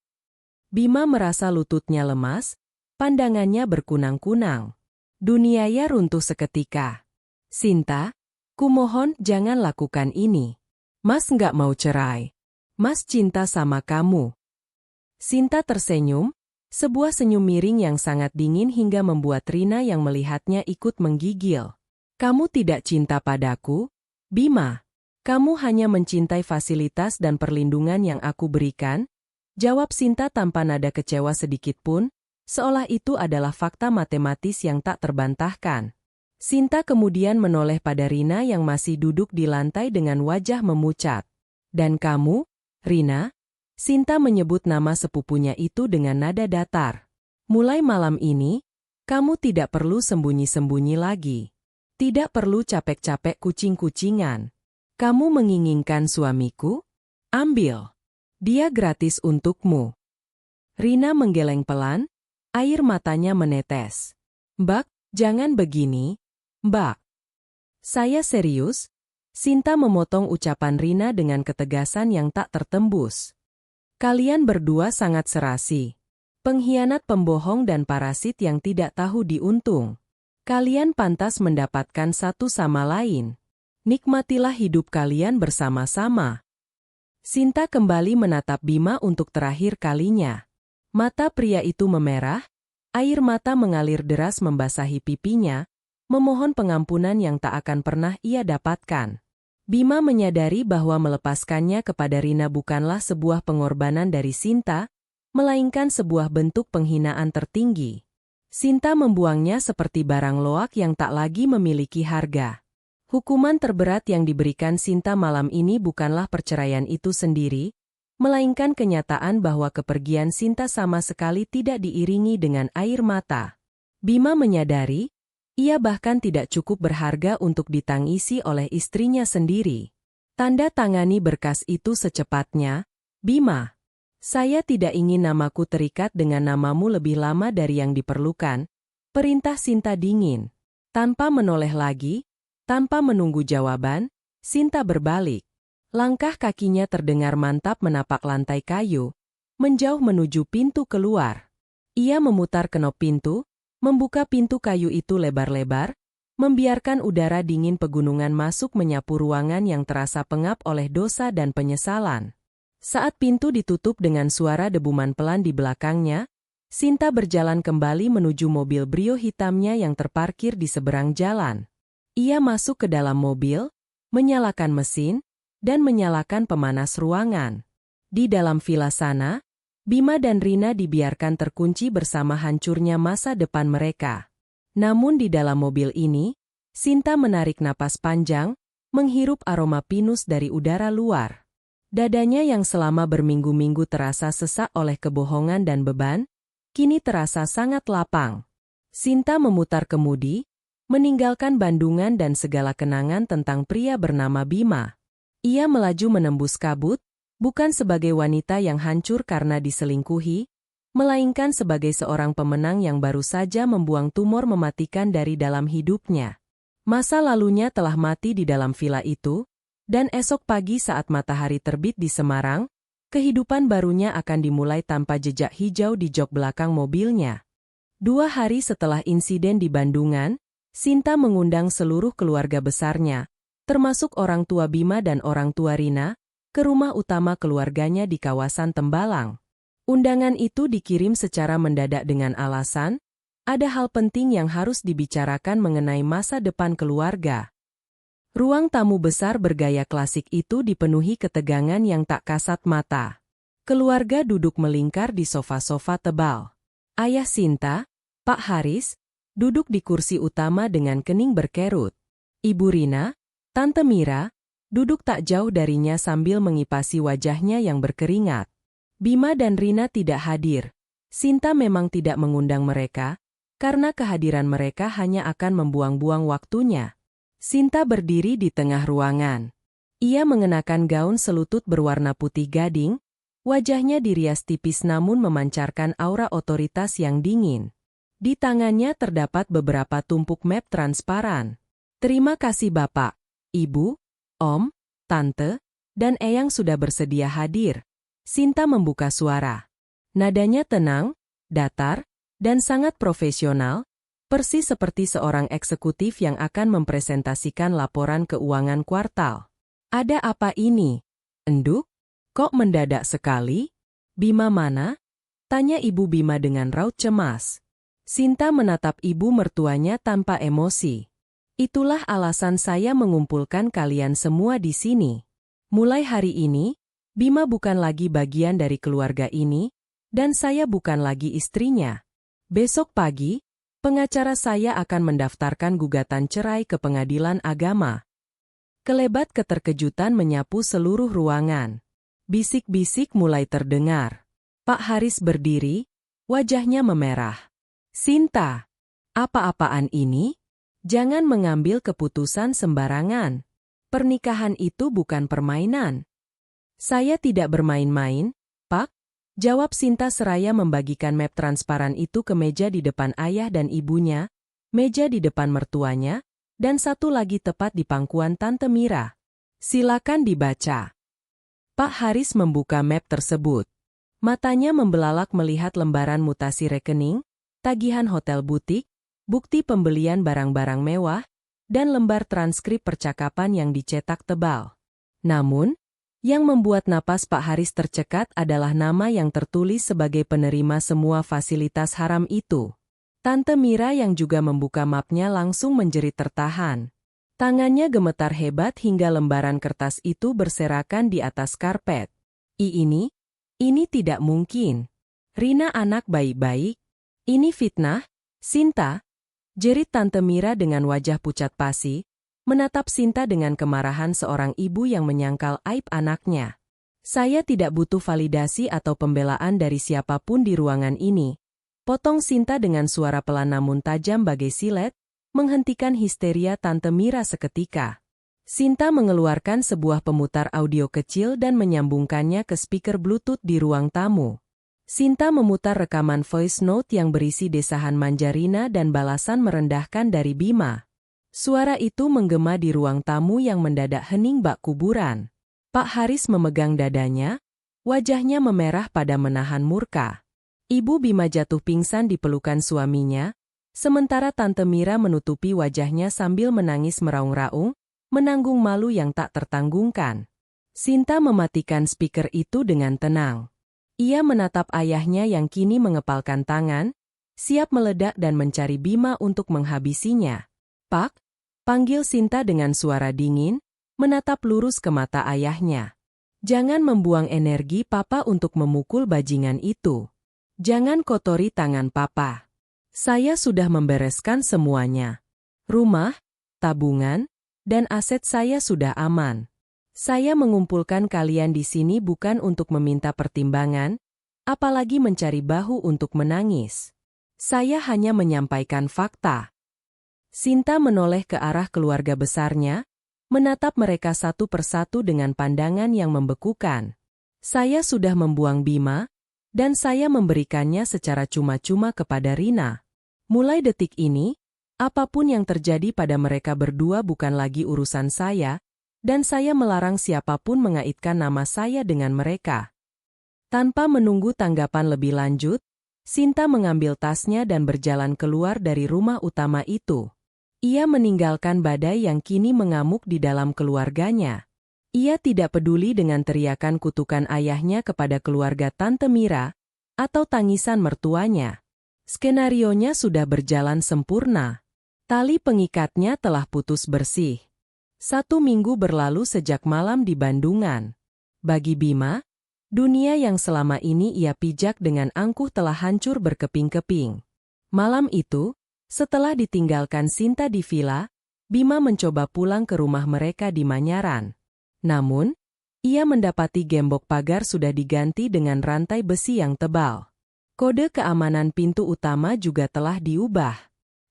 Speaker 1: Bima merasa lututnya lemas, pandangannya berkunang-kunang. Dunianya runtuh seketika. Sinta, kumohon jangan lakukan ini. Mas nggak mau cerai. Mas cinta sama kamu. Sinta tersenyum, sebuah senyum miring yang sangat dingin hingga membuat Rina yang melihatnya ikut menggigil. Kamu tidak cinta padaku, Bima? Kamu hanya mencintai fasilitas dan perlindungan yang aku berikan? Jawab Sinta tanpa nada kecewa sedikitpun, seolah itu adalah fakta matematis yang tak terbantahkan. Sinta kemudian menoleh pada Rina yang masih duduk di lantai dengan wajah memucat. Dan kamu, Rina? Sinta menyebut nama sepupunya itu dengan nada datar. Mulai malam ini, kamu tidak perlu sembunyi-sembunyi lagi. Tidak perlu capek-capek kucing-kucingan. Kamu menginginkan suamiku? Ambil. Dia gratis untukmu. Rina menggeleng pelan, air matanya menetes. Mbak, jangan begini, Mbak. Saya serius. Sinta memotong ucapan Rina dengan ketegasan yang tak tertembus. Kalian berdua sangat serasi. Pengkhianat, pembohong dan parasit yang tidak tahu diuntung. Kalian pantas mendapatkan satu sama lain. Nikmatilah hidup kalian bersama-sama. Sinta kembali menatap Bima untuk terakhir kalinya. Mata pria itu memerah, air mata mengalir deras membasahi pipinya, memohon pengampunan yang tak akan pernah ia dapatkan. Bima menyadari bahwa melepaskannya kepada Rina bukanlah sebuah pengorbanan dari Sinta, melainkan sebuah bentuk penghinaan tertinggi. Sinta membuangnya seperti barang loak yang tak lagi memiliki harga. Hukuman terberat yang diberikan Sinta malam ini bukanlah perceraian itu sendiri, melainkan kenyataan bahwa kepergian Sinta sama sekali tidak diiringi dengan air mata. Bima menyadari, ia bahkan tidak cukup berharga untuk ditangisi oleh istrinya sendiri. Tanda tangani berkas itu secepatnya, Bima. Saya tidak ingin namaku terikat dengan namamu lebih lama dari yang diperlukan, perintah Sinta dingin. Tanpa menoleh lagi, tanpa menunggu jawaban, Sinta berbalik. Langkah kakinya terdengar mantap menapak lantai kayu, menjauh menuju pintu keluar. Ia memutar kenop pintu, membuka pintu kayu itu lebar-lebar, membiarkan udara dingin pegunungan masuk menyapu ruangan yang terasa pengap oleh dosa dan penyesalan. Saat pintu ditutup dengan suara debuman pelan di belakangnya, Sinta berjalan kembali menuju mobil Brio hitamnya yang terparkir di seberang jalan. Ia masuk ke dalam mobil, menyalakan mesin, dan menyalakan pemanas ruangan. Di dalam villa sana, Bima dan Rina dibiarkan terkunci bersama hancurnya masa depan mereka. Namun di dalam mobil ini, Sinta menarik napas panjang, menghirup aroma pinus dari udara luar. Dadanya yang selama berminggu-minggu terasa sesak oleh kebohongan dan beban, kini terasa sangat lapang. Sinta memutar kemudi, meninggalkan Bandungan dan segala kenangan tentang pria bernama Bima. Ia melaju menembus kabut, bukan sebagai wanita yang hancur karena diselingkuhi, melainkan sebagai seorang pemenang yang baru saja membuang tumor mematikan dari dalam hidupnya. Masa lalunya telah mati di dalam villa itu, dan esok pagi saat matahari terbit di Semarang, kehidupan barunya akan dimulai tanpa jejak hijau di jok belakang mobilnya. 2 hari setelah insiden di Bandungan, Sinta mengundang seluruh keluarga besarnya, termasuk orang tua Bima dan orang tua Rina, ke rumah utama keluarganya di kawasan Tembalang. Undangan itu dikirim secara mendadak dengan alasan, ada hal penting yang harus dibicarakan mengenai masa depan keluarga. Ruang tamu besar bergaya klasik itu dipenuhi ketegangan yang tak kasat mata. Keluarga duduk melingkar di sofa-sofa tebal. Ayah Sinta, Pak Haris, duduk di kursi utama dengan kening berkerut. Ibu Rina, Tante Mira, duduk tak jauh darinya sambil mengipasi wajahnya yang berkeringat. Bima dan Rina tidak hadir. Sinta memang tidak mengundang mereka, karena kehadiran mereka hanya akan membuang-buang waktunya. Sinta berdiri di tengah ruangan. Ia mengenakan gaun selutut berwarna putih gading, wajahnya dirias tipis namun memancarkan aura otoritas yang dingin. Di tangannya terdapat beberapa tumpuk map transparan. Terima kasih Bapak, Ibu, Om, Tante, dan Eyang sudah bersedia hadir. Sinta membuka suara. Nadanya tenang, datar, dan sangat profesional, persis seperti seorang eksekutif yang akan mempresentasikan laporan keuangan kuartal. Ada apa ini? Enduk? Kok mendadak sekali? Bima mana? Tanya Ibu Bima dengan raut cemas. Sinta menatap ibu mertuanya tanpa emosi. Itulah alasan saya mengumpulkan kalian semua di sini. Mulai hari ini, Bima bukan lagi bagian dari keluarga ini, dan saya bukan lagi istrinya. Besok pagi, pengacara saya akan mendaftarkan gugatan cerai ke pengadilan agama. Kelebat keterkejutan menyapu seluruh ruangan. Bisik-bisik mulai terdengar. Pak Haris berdiri, wajahnya memerah. Sinta, apa-apaan ini? Jangan mengambil keputusan sembarangan. Pernikahan itu bukan permainan. Saya tidak bermain-main, Pak. Jawab Sinta seraya membagikan map transparan itu ke meja di depan ayah dan ibunya, meja di depan mertuanya, dan satu lagi tepat di pangkuan Tante Mira. Silakan dibaca. Pak Haris membuka map tersebut. Matanya membelalak melihat lembaran mutasi rekening, tagihan hotel butik, bukti pembelian barang-barang mewah, dan lembar transkrip percakapan yang dicetak tebal. Namun, yang membuat napas Pak Haris tercekat adalah nama yang tertulis sebagai penerima semua fasilitas haram itu. Tante Mira yang juga membuka mapnya langsung menjerit tertahan. Tangannya gemetar hebat hingga lembaran kertas itu berserakan di atas karpet. Ini tidak mungkin. Rina anak baik-baik. Ini fitnah, Sinta. Jerit Tante Mira dengan wajah pucat pasi, menatap Sinta dengan kemarahan seorang ibu yang menyangkal aib anaknya. Saya tidak butuh validasi atau pembelaan dari siapapun di ruangan ini. Potong Sinta dengan suara pelan namun tajam bagai silet, menghentikan histeria Tante Mira seketika. Sinta mengeluarkan sebuah pemutar audio kecil dan menyambungkannya ke speaker Bluetooth di ruang tamu. Sinta memutar rekaman voice note yang berisi desahan Manjarina dan balasan merendahkan dari Bima. Suara itu menggema di ruang tamu yang mendadak hening bak kuburan. Pak Haris memegang dadanya, wajahnya memerah pada menahan murka. Ibu Bima jatuh pingsan di pelukan suaminya, sementara Tante Mira menutupi wajahnya sambil menangis meraung-raung, menanggung malu yang tak tertanggungkan. Sinta mematikan speaker itu dengan tenang. Ia menatap ayahnya yang kini mengepalkan tangan, siap meledak dan mencari Bima untuk menghabisinya. Pak, panggil Sinta dengan suara dingin, menatap lurus ke mata ayahnya. Jangan membuang energi Papa untuk memukul bajingan itu. Jangan kotori tangan Papa. Saya sudah membereskan semuanya. Rumah, tabungan, dan aset saya sudah aman. Saya mengumpulkan kalian di sini bukan untuk meminta pertimbangan, apalagi mencari bahu untuk menangis. Saya hanya menyampaikan fakta. Sinta menoleh ke arah keluarga besarnya, menatap mereka satu persatu dengan pandangan yang membekukan. Saya sudah membuang Bima, dan saya memberikannya secara cuma-cuma kepada Rina. Mulai detik ini, apapun yang terjadi pada mereka berdua bukan lagi urusan saya, dan saya melarang siapapun mengaitkan nama saya dengan mereka. Tanpa menunggu tanggapan lebih lanjut, Sinta mengambil tasnya dan berjalan keluar dari rumah utama itu. Ia meninggalkan badai yang kini mengamuk di dalam keluarganya. Ia tidak peduli dengan teriakan kutukan ayahnya kepada keluarga Tante Mira, atau tangisan mertuanya. Skenarionya sudah berjalan sempurna. Tali pengikatnya telah putus bersih. 1 minggu berlalu sejak malam di Bandungan. Bagi Bima, dunia yang selama ini ia pijak dengan angkuh telah hancur berkeping-keping. Malam itu, setelah ditinggalkan Sinta di villa, Bima mencoba pulang ke rumah mereka di Manyaran. Namun, ia mendapati gembok pagar sudah diganti dengan rantai besi yang tebal. Kode keamanan pintu utama juga telah diubah.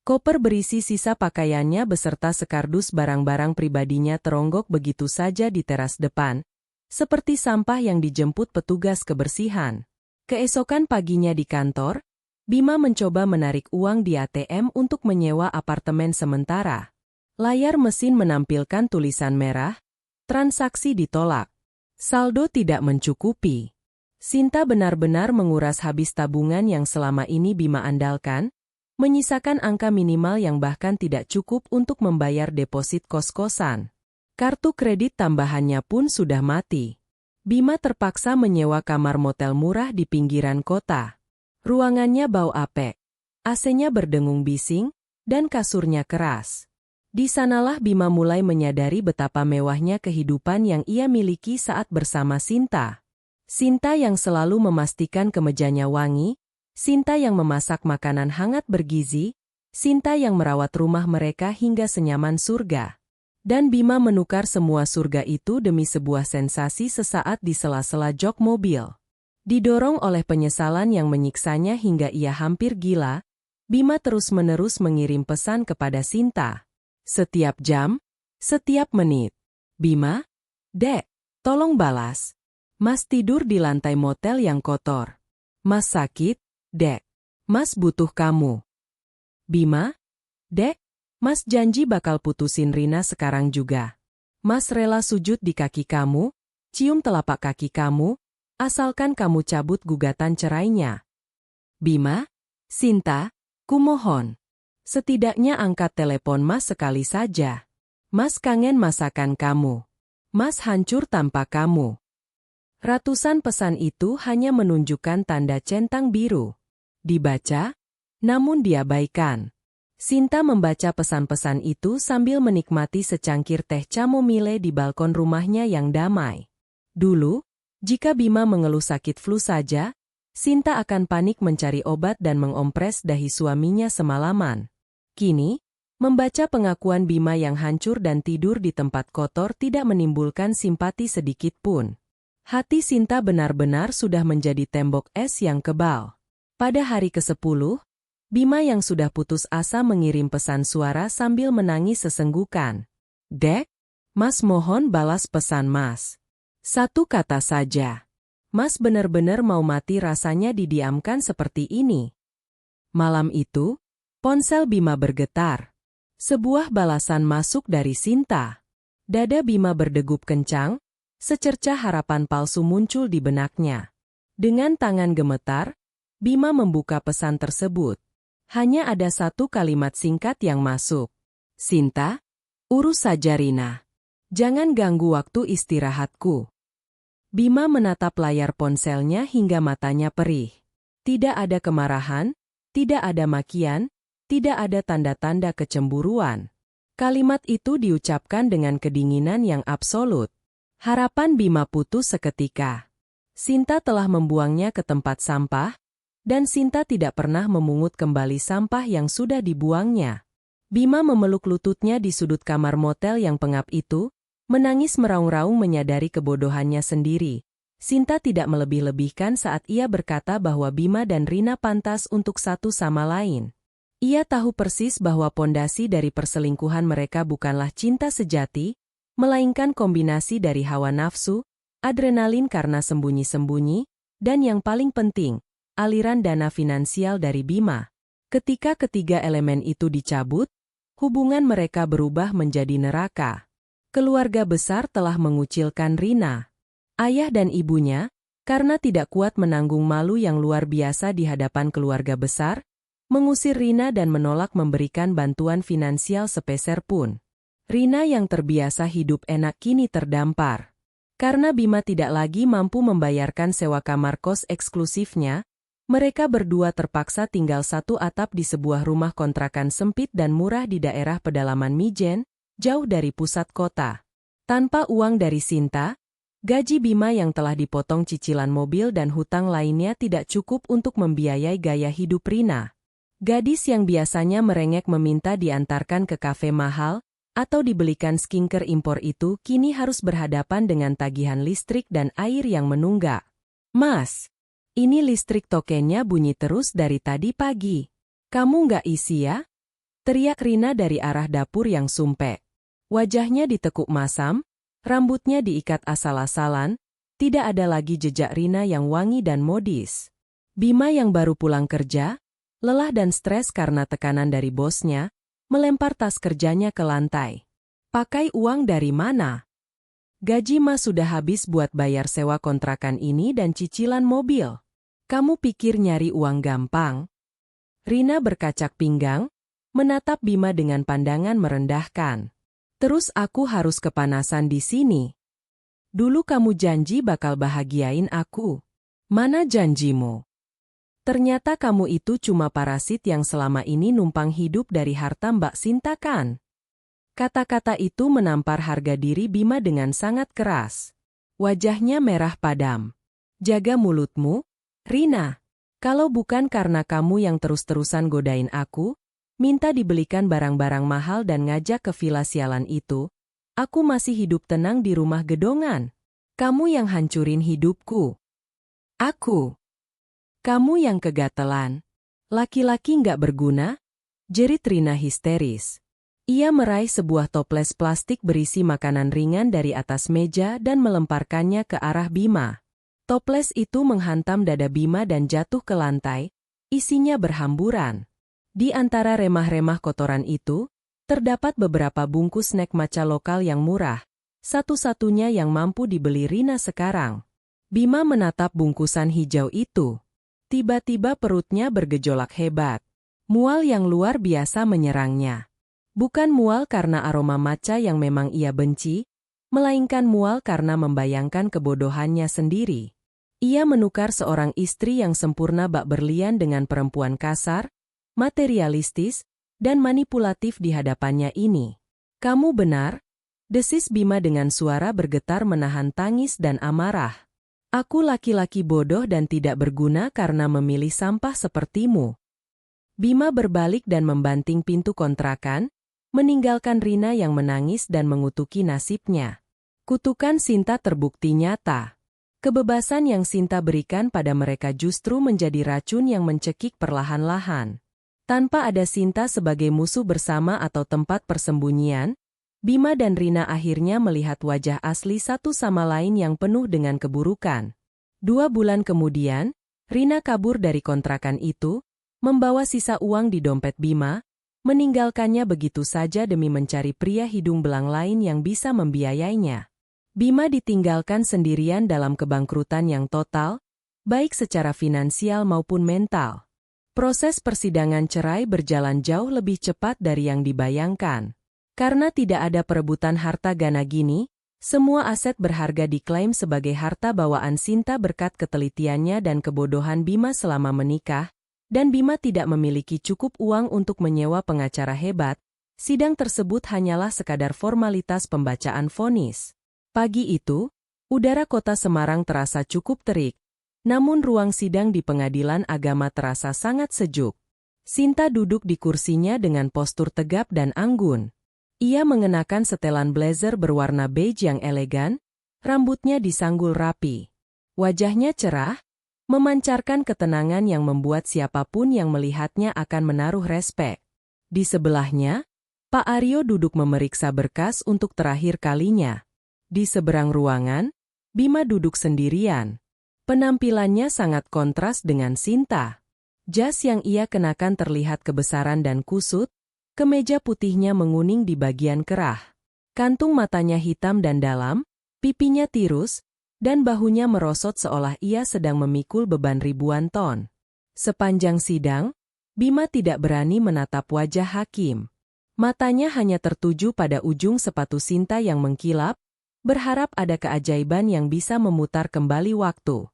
Speaker 1: Koper berisi sisa pakaiannya beserta sekardus barang-barang pribadinya teronggok begitu saja di teras depan, seperti sampah yang dijemput petugas kebersihan. Keesokan paginya di kantor, Bima mencoba menarik uang di ATM untuk menyewa apartemen sementara. Layar mesin menampilkan tulisan merah, transaksi ditolak. Saldo tidak mencukupi. Sinta benar-benar menguras habis tabungan yang selama ini Bima andalkan, menyisakan angka minimal yang bahkan tidak cukup untuk membayar deposit kos-kosan. Kartu kredit tambahannya pun sudah mati. Bima terpaksa menyewa kamar motel murah di pinggiran kota. Ruangannya bau apek, AC-nya berdengung bising, dan kasurnya keras. Di sanalah Bima mulai menyadari betapa mewahnya kehidupan yang ia miliki saat bersama Sinta. Sinta yang selalu memastikan kemejanya wangi, Sinta yang memasak makanan hangat bergizi, Sinta yang merawat rumah mereka hingga senyaman surga. Dan Bima menukar semua surga itu demi sebuah sensasi sesaat di sela-sela jok mobil. Didorong oleh penyesalan yang menyiksanya hingga ia hampir gila, Bima terus-menerus mengirim pesan kepada Sinta. Setiap jam, setiap menit. Bima, Dek, tolong balas. Mas tidur di lantai motel yang kotor. Mas sakit, Dek. Mas butuh kamu. Bima, Dek, Mas janji bakal putusin Rina sekarang juga. Mas rela sujud di kaki kamu, cium telapak kaki kamu, asalkan kamu cabut gugatan cerainya. Bima, Sinta, kumohon. Setidaknya angkat telepon Mas sekali saja. Mas kangen masakan kamu. Mas hancur tanpa kamu. Ratusan pesan itu hanya menunjukkan tanda centang biru. Dibaca, namun diabaikan. Sinta membaca pesan-pesan itu sambil menikmati secangkir teh chamomile di balkon rumahnya yang damai. Dulu, jika Bima mengeluh sakit flu saja, Sinta akan panik mencari obat dan mengompres dahi suaminya semalaman. Kini, membaca pengakuan Bima yang hancur dan tidur di tempat kotor tidak menimbulkan simpati sedikit pun. Hati Sinta benar-benar sudah menjadi tembok es yang kebal. Pada hari ke-10, Bima yang sudah putus asa mengirim pesan suara sambil menangis sesenggukan. Dek, Mas mohon balas pesan Mas. Satu kata saja. Mas benar-benar mau mati rasanya didiamkan seperti ini. Malam itu, ponsel Bima bergetar. Sebuah balasan masuk dari Sinta. Dada Bima berdegup kencang, secercah harapan palsu muncul di benaknya. Dengan tangan gemetar, Bima membuka pesan tersebut. Hanya ada satu kalimat singkat yang masuk. Sinta, urus saja Rina. Jangan ganggu waktu istirahatku. Bima menatap layar ponselnya hingga matanya perih. Tidak ada kemarahan, tidak ada makian, tidak ada tanda-tanda kecemburuan. Kalimat itu diucapkan dengan kedinginan yang absolut. Harapan Bima putus seketika. Sinta telah membuangnya ke tempat sampah, dan Sinta tidak pernah memungut kembali sampah yang sudah dibuangnya. Bima memeluk lututnya di sudut kamar motel yang pengap itu, menangis meraung-raung menyadari kebodohannya sendiri. Sinta tidak melebih-lebihkan saat ia berkata bahwa Bima dan Rina pantas untuk satu sama lain. Ia tahu persis bahwa pondasi dari perselingkuhan mereka bukanlah cinta sejati, melainkan kombinasi dari hawa nafsu, adrenalin karena sembunyi-sembunyi, dan yang paling penting, aliran dana finansial dari Bima. Ketika ketiga elemen itu dicabut, hubungan mereka berubah menjadi neraka. Keluarga besar telah mengucilkan Rina. Ayah dan ibunya, karena tidak kuat menanggung malu yang luar biasa di hadapan keluarga besar, mengusir Rina dan menolak memberikan bantuan finansial sepeser pun. Rina yang terbiasa hidup enak kini terdampar. Karena Bima tidak lagi mampu membayarkan sewa kamar kos eksklusifnya, mereka berdua terpaksa tinggal satu atap di sebuah rumah kontrakan sempit dan murah di daerah pedalaman Mijen, jauh dari pusat kota. Tanpa uang dari Sinta, gaji Bima yang telah dipotong cicilan mobil dan hutang lainnya tidak cukup untuk membiayai gaya hidup Rina. Gadis yang biasanya merengek meminta diantarkan ke kafe mahal, atau dibelikan skincare impor itu kini harus berhadapan dengan tagihan listrik dan air yang menunggak. Mas, ini listrik tokennya bunyi terus dari tadi pagi. Kamu nggak isi ya? Teriak Rina dari arah dapur yang sumpek. Wajahnya ditekuk masam, rambutnya diikat asal-asalan, tidak ada lagi jejak Rina yang wangi dan modis. Bima yang baru pulang kerja, lelah dan stres karena tekanan dari bosnya, melempar tas kerjanya ke lantai. Pakai uang dari mana? Gaji Mas sudah habis buat bayar sewa kontrakan ini dan cicilan mobil. Kamu pikir nyari uang gampang? Rina berkacak pinggang, menatap Bima dengan pandangan merendahkan. Terus aku harus kepanasan di sini. Dulu kamu janji bakal bahagiain aku. Mana janjimu? Ternyata kamu itu cuma parasit yang selama ini numpang hidup dari harta Mbak Sinta kan? Kata-kata itu menampar harga diri Bima dengan sangat keras. Wajahnya merah padam. Jaga mulutmu, Rina. Kalau bukan karena kamu yang terus-terusan godain aku, minta dibelikan barang-barang mahal dan ngajak ke villa sialan itu, aku masih hidup tenang di rumah gedongan. Kamu yang hancurin hidupku. Aku. Kamu yang kegatelan. Laki-laki nggak berguna? Jerit Rina histeris. Ia meraih sebuah toples plastik berisi makanan ringan dari atas meja dan melemparkannya ke arah Bima. Toples itu menghantam dada Bima dan jatuh ke lantai, isinya berhamburan. Di antara remah-remah kotoran itu, terdapat beberapa bungkus snack matcha lokal yang murah, satu-satunya yang mampu dibeli Rina sekarang. Bima menatap bungkusan hijau itu. Tiba-tiba perutnya bergejolak hebat. Mual yang luar biasa menyerangnya. Bukan mual karena aroma matcha yang memang ia benci, melainkan mual karena membayangkan kebodohannya sendiri. Ia menukar seorang istri yang sempurna bak berlian dengan perempuan kasar, materialistis, dan manipulatif di hadapannya ini. Kamu benar, desis Bima dengan suara bergetar menahan tangis dan amarah. Aku laki-laki bodoh dan tidak berguna karena memilih sampah sepertimu. Bima berbalik dan membanting pintu kontrakan, meninggalkan Rina yang menangis dan mengutuki nasibnya. Kutukan Sinta terbukti nyata. Kebebasan yang Sinta berikan pada mereka justru menjadi racun yang mencekik perlahan-lahan. Tanpa ada Sinta sebagai musuh bersama atau tempat persembunyian, Bima dan Rina akhirnya melihat wajah asli satu sama lain yang penuh dengan keburukan. 2 bulan kemudian, Rina kabur dari kontrakan itu, membawa sisa uang di dompet Bima, meninggalkannya begitu saja demi mencari pria hidung belang lain yang bisa membiayainya. Bima ditinggalkan sendirian dalam kebangkrutan yang total, baik secara finansial maupun mental. Proses persidangan cerai berjalan jauh lebih cepat dari yang dibayangkan. Karena tidak ada perebutan harta gana gini, semua aset berharga diklaim sebagai harta bawaan Sinta berkat ketelitiannya dan kebodohan Bima selama menikah, dan Bima tidak memiliki cukup uang untuk menyewa pengacara hebat. Sidang tersebut hanyalah sekadar formalitas pembacaan vonis. Pagi itu, udara kota Semarang terasa cukup terik, namun ruang sidang di pengadilan agama terasa sangat sejuk. Sinta duduk di kursinya dengan postur tegap dan anggun. Ia mengenakan setelan blazer berwarna beige yang elegan, rambutnya disanggul rapi. Wajahnya cerah, memancarkan ketenangan yang membuat siapapun yang melihatnya akan menaruh respek. Di sebelahnya, Pak Aryo duduk memeriksa berkas untuk terakhir kalinya. Di seberang ruangan, Bima duduk sendirian. Penampilannya sangat kontras dengan Sinta. Jas yang ia kenakan terlihat kebesaran dan kusut, kemeja putihnya menguning di bagian kerah. Kantung matanya hitam dan dalam, pipinya tirus, dan bahunya merosot seolah ia sedang memikul beban ribuan ton. Sepanjang sidang, Bima tidak berani menatap wajah hakim. Matanya hanya tertuju pada ujung sepatu Sinta yang mengkilap, berharap ada keajaiban yang bisa memutar kembali waktu.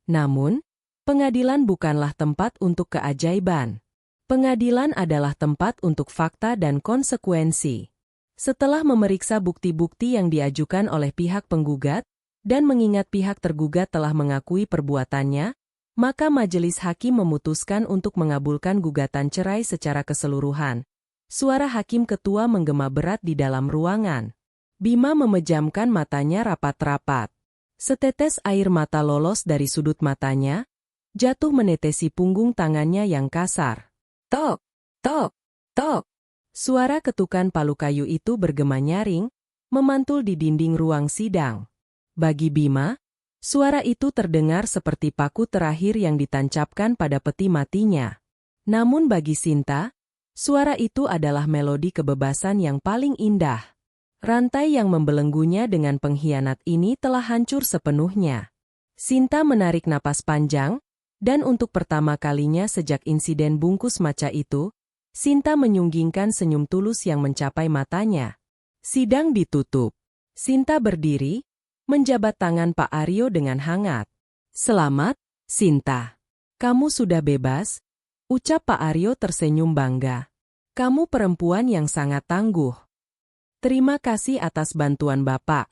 Speaker 1: Namun, pengadilan bukanlah tempat untuk keajaiban. Pengadilan adalah tempat untuk fakta dan konsekuensi. Setelah memeriksa bukti-bukti yang diajukan oleh pihak penggugat, dan mengingat pihak tergugat telah mengakui perbuatannya, maka majelis hakim memutuskan untuk mengabulkan gugatan cerai secara keseluruhan. Suara hakim ketua menggema berat di dalam ruangan. Bima memejamkan matanya rapat-rapat. Setetes air mata lolos dari sudut matanya, jatuh menetesi punggung tangannya yang kasar. Tok, tok, tok. Suara ketukan palu kayu itu bergema nyaring, memantul di dinding ruang sidang. Bagi Bima, suara itu terdengar seperti paku terakhir yang ditancapkan pada peti matinya. Namun bagi Sinta, suara itu adalah melodi kebebasan yang paling indah. Rantai yang membelenggunya dengan pengkhianat ini telah hancur sepenuhnya. Sinta menarik napas panjang, dan untuk pertama kalinya sejak insiden bungkus matcha itu, Sinta menyunggingkan senyum tulus yang mencapai matanya. Sidang ditutup. Sinta berdiri, menjabat tangan Pak Aryo dengan hangat. Selamat, Sinta. Kamu sudah bebas, ucap Pak Aryo tersenyum bangga. Kamu perempuan yang sangat tangguh. Terima kasih atas bantuan Bapak,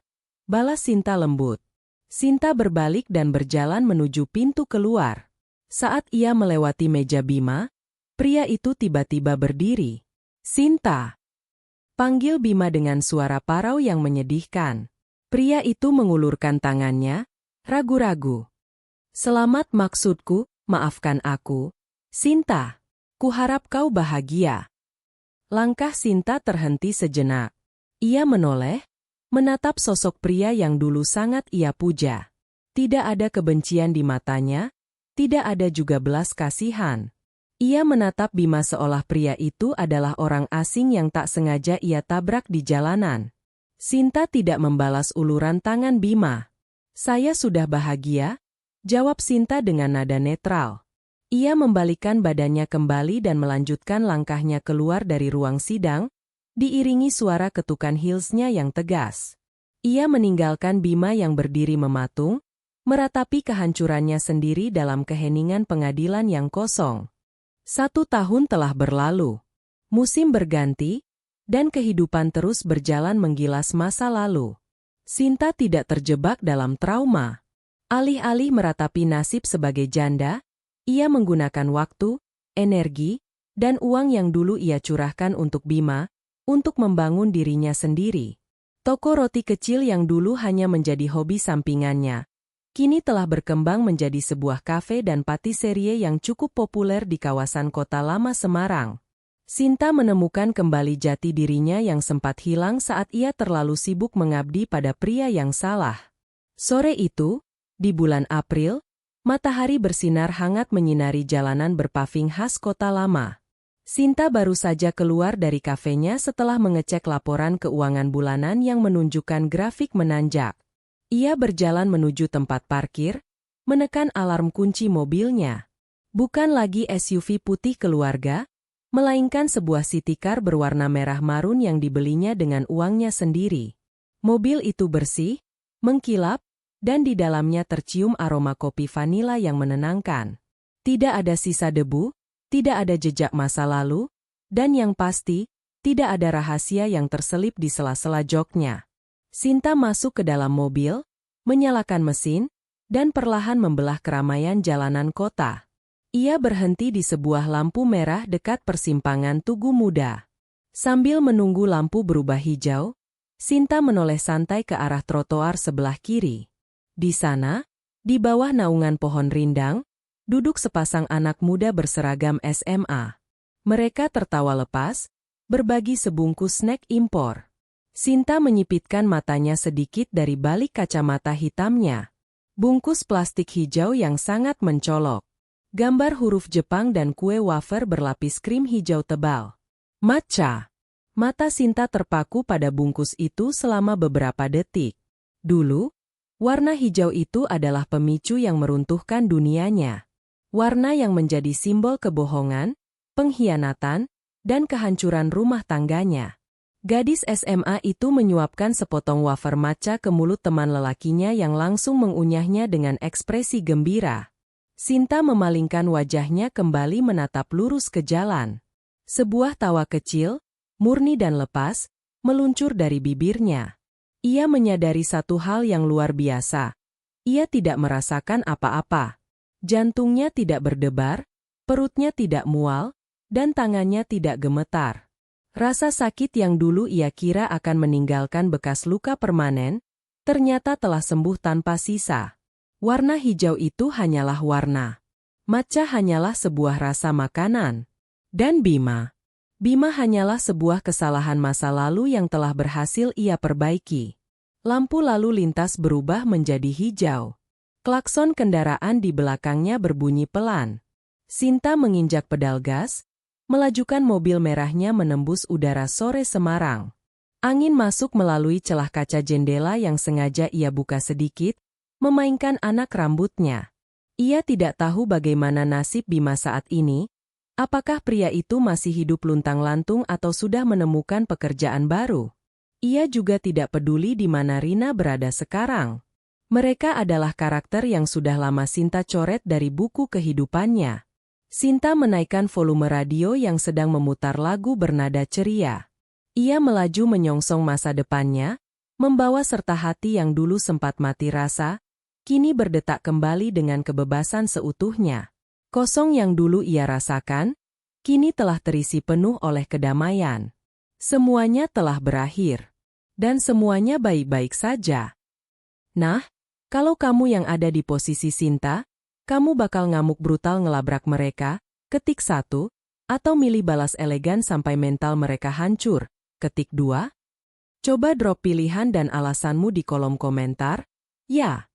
Speaker 1: balas Sinta lembut. Sinta berbalik dan berjalan menuju pintu keluar. Saat ia melewati meja Bima, pria itu tiba-tiba berdiri. Sinta, panggil Bima dengan suara parau yang menyedihkan. Pria itu mengulurkan tangannya, ragu-ragu. Selamat maksudku, maafkan aku. Sinta, kuharap kau bahagia. Langkah Sinta terhenti sejenak. Ia menoleh, menatap sosok pria yang dulu sangat ia puja. Tidak ada kebencian di matanya, tidak ada juga belas kasihan. Ia menatap Bima seolah pria itu adalah orang asing yang tak sengaja ia tabrak di jalanan. Sinta tidak membalas uluran tangan Bima. Saya sudah bahagia, jawab Sinta dengan nada netral. Ia membalikkan badannya kembali dan melanjutkan langkahnya keluar dari ruang sidang, diiringi suara ketukan heelsnya yang tegas. Ia meninggalkan Bima yang berdiri mematung, meratapi kehancurannya sendiri dalam keheningan pengadilan yang kosong. 1 tahun telah berlalu. Musim berganti, dan kehidupan terus berjalan menggilas masa lalu. Sinta tidak terjebak dalam trauma. Alih-alih meratapi nasib sebagai janda, ia menggunakan waktu, energi, dan uang yang dulu ia curahkan untuk Bima, untuk membangun dirinya sendiri. Toko roti kecil yang dulu hanya menjadi hobi sampingannya, kini telah berkembang menjadi sebuah kafe dan patiserie yang cukup populer di kawasan Kota Lama Semarang. Sinta menemukan kembali jati dirinya yang sempat hilang saat ia terlalu sibuk mengabdi pada pria yang salah. Sore itu, di bulan April, matahari bersinar hangat menyinari jalanan berpaving khas Kota Lama. Sinta baru saja keluar dari kafenya setelah mengecek laporan keuangan bulanan yang menunjukkan grafik menanjak. Ia berjalan menuju tempat parkir, menekan alarm kunci mobilnya. Bukan lagi SUV putih keluarga, melainkan sebuah city car berwarna merah marun yang dibelinya dengan uangnya sendiri. Mobil itu bersih, mengkilap, dan di dalamnya tercium aroma kopi vanila yang menenangkan. Tidak ada sisa debu, tidak ada jejak masa lalu, dan yang pasti, tidak ada rahasia yang terselip di sela-sela joknya. Sinta masuk ke dalam mobil, menyalakan mesin, dan perlahan membelah keramaian jalanan kota. Ia berhenti di sebuah lampu merah dekat persimpangan Tugu Muda. Sambil menunggu lampu berubah hijau, Sinta menoleh santai ke arah trotoar sebelah kiri. Di sana, di bawah naungan pohon rindang, duduk sepasang anak muda berseragam SMA. Mereka tertawa lepas, berbagi sebungkus snack impor. Sinta menyipitkan matanya sedikit dari balik kacamata hitamnya. Bungkus plastik hijau yang sangat mencolok. Gambar huruf Jepang dan kue wafer berlapis krim hijau tebal. Matcha. Mata Sinta terpaku pada bungkus itu selama beberapa detik. Dulu, warna hijau itu adalah pemicu yang meruntuhkan dunianya. Warna yang menjadi simbol kebohongan, pengkhianatan, dan kehancuran rumah tangganya. Gadis SMA itu menyuapkan sepotong wafer matcha ke mulut teman lelakinya yang langsung mengunyahnya dengan ekspresi gembira. Sinta memalingkan wajahnya kembali menatap lurus ke jalan. Sebuah tawa kecil, murni dan lepas, meluncur dari bibirnya. Ia menyadari satu hal yang luar biasa. Ia tidak merasakan apa-apa. Jantungnya tidak berdebar, perutnya tidak mual, dan tangannya tidak gemetar. Rasa sakit yang dulu ia kira akan meninggalkan bekas luka permanen, ternyata telah sembuh tanpa sisa. Warna hijau itu hanyalah warna. Matcha hanyalah sebuah rasa makanan. Dan Bima hanyalah sebuah kesalahan masa lalu yang telah berhasil ia perbaiki. Lampu lalu lintas berubah menjadi hijau. Klakson kendaraan di belakangnya berbunyi pelan. Sinta menginjak pedal gas, melajukan mobil merahnya menembus udara sore Semarang. Angin masuk melalui celah kaca jendela yang sengaja ia buka sedikit, memainkan anak rambutnya. Ia tidak tahu bagaimana nasib Bima saat ini, apakah pria itu masih hidup luntang-lantung atau sudah menemukan pekerjaan baru. Ia juga tidak peduli di mana Rina berada sekarang. Mereka adalah karakter yang sudah lama Sinta coret dari buku kehidupannya. Sinta menaikkan volume radio yang sedang memutar lagu bernada ceria. Ia melaju menyongsong masa depannya, membawa serta hati yang dulu sempat mati rasa, kini berdetak kembali dengan kebebasan seutuhnya. Kosong yang dulu ia rasakan, kini telah terisi penuh oleh kedamaian. Semuanya telah berakhir. Dan semuanya baik-baik saja. Nah, kalau kamu yang ada di posisi Sinta, kamu bakal ngamuk brutal ngelabrak mereka, ketik 1, atau milih balas elegan sampai mental mereka hancur, ketik 2? Coba drop pilihan dan alasanmu di kolom komentar. Ya.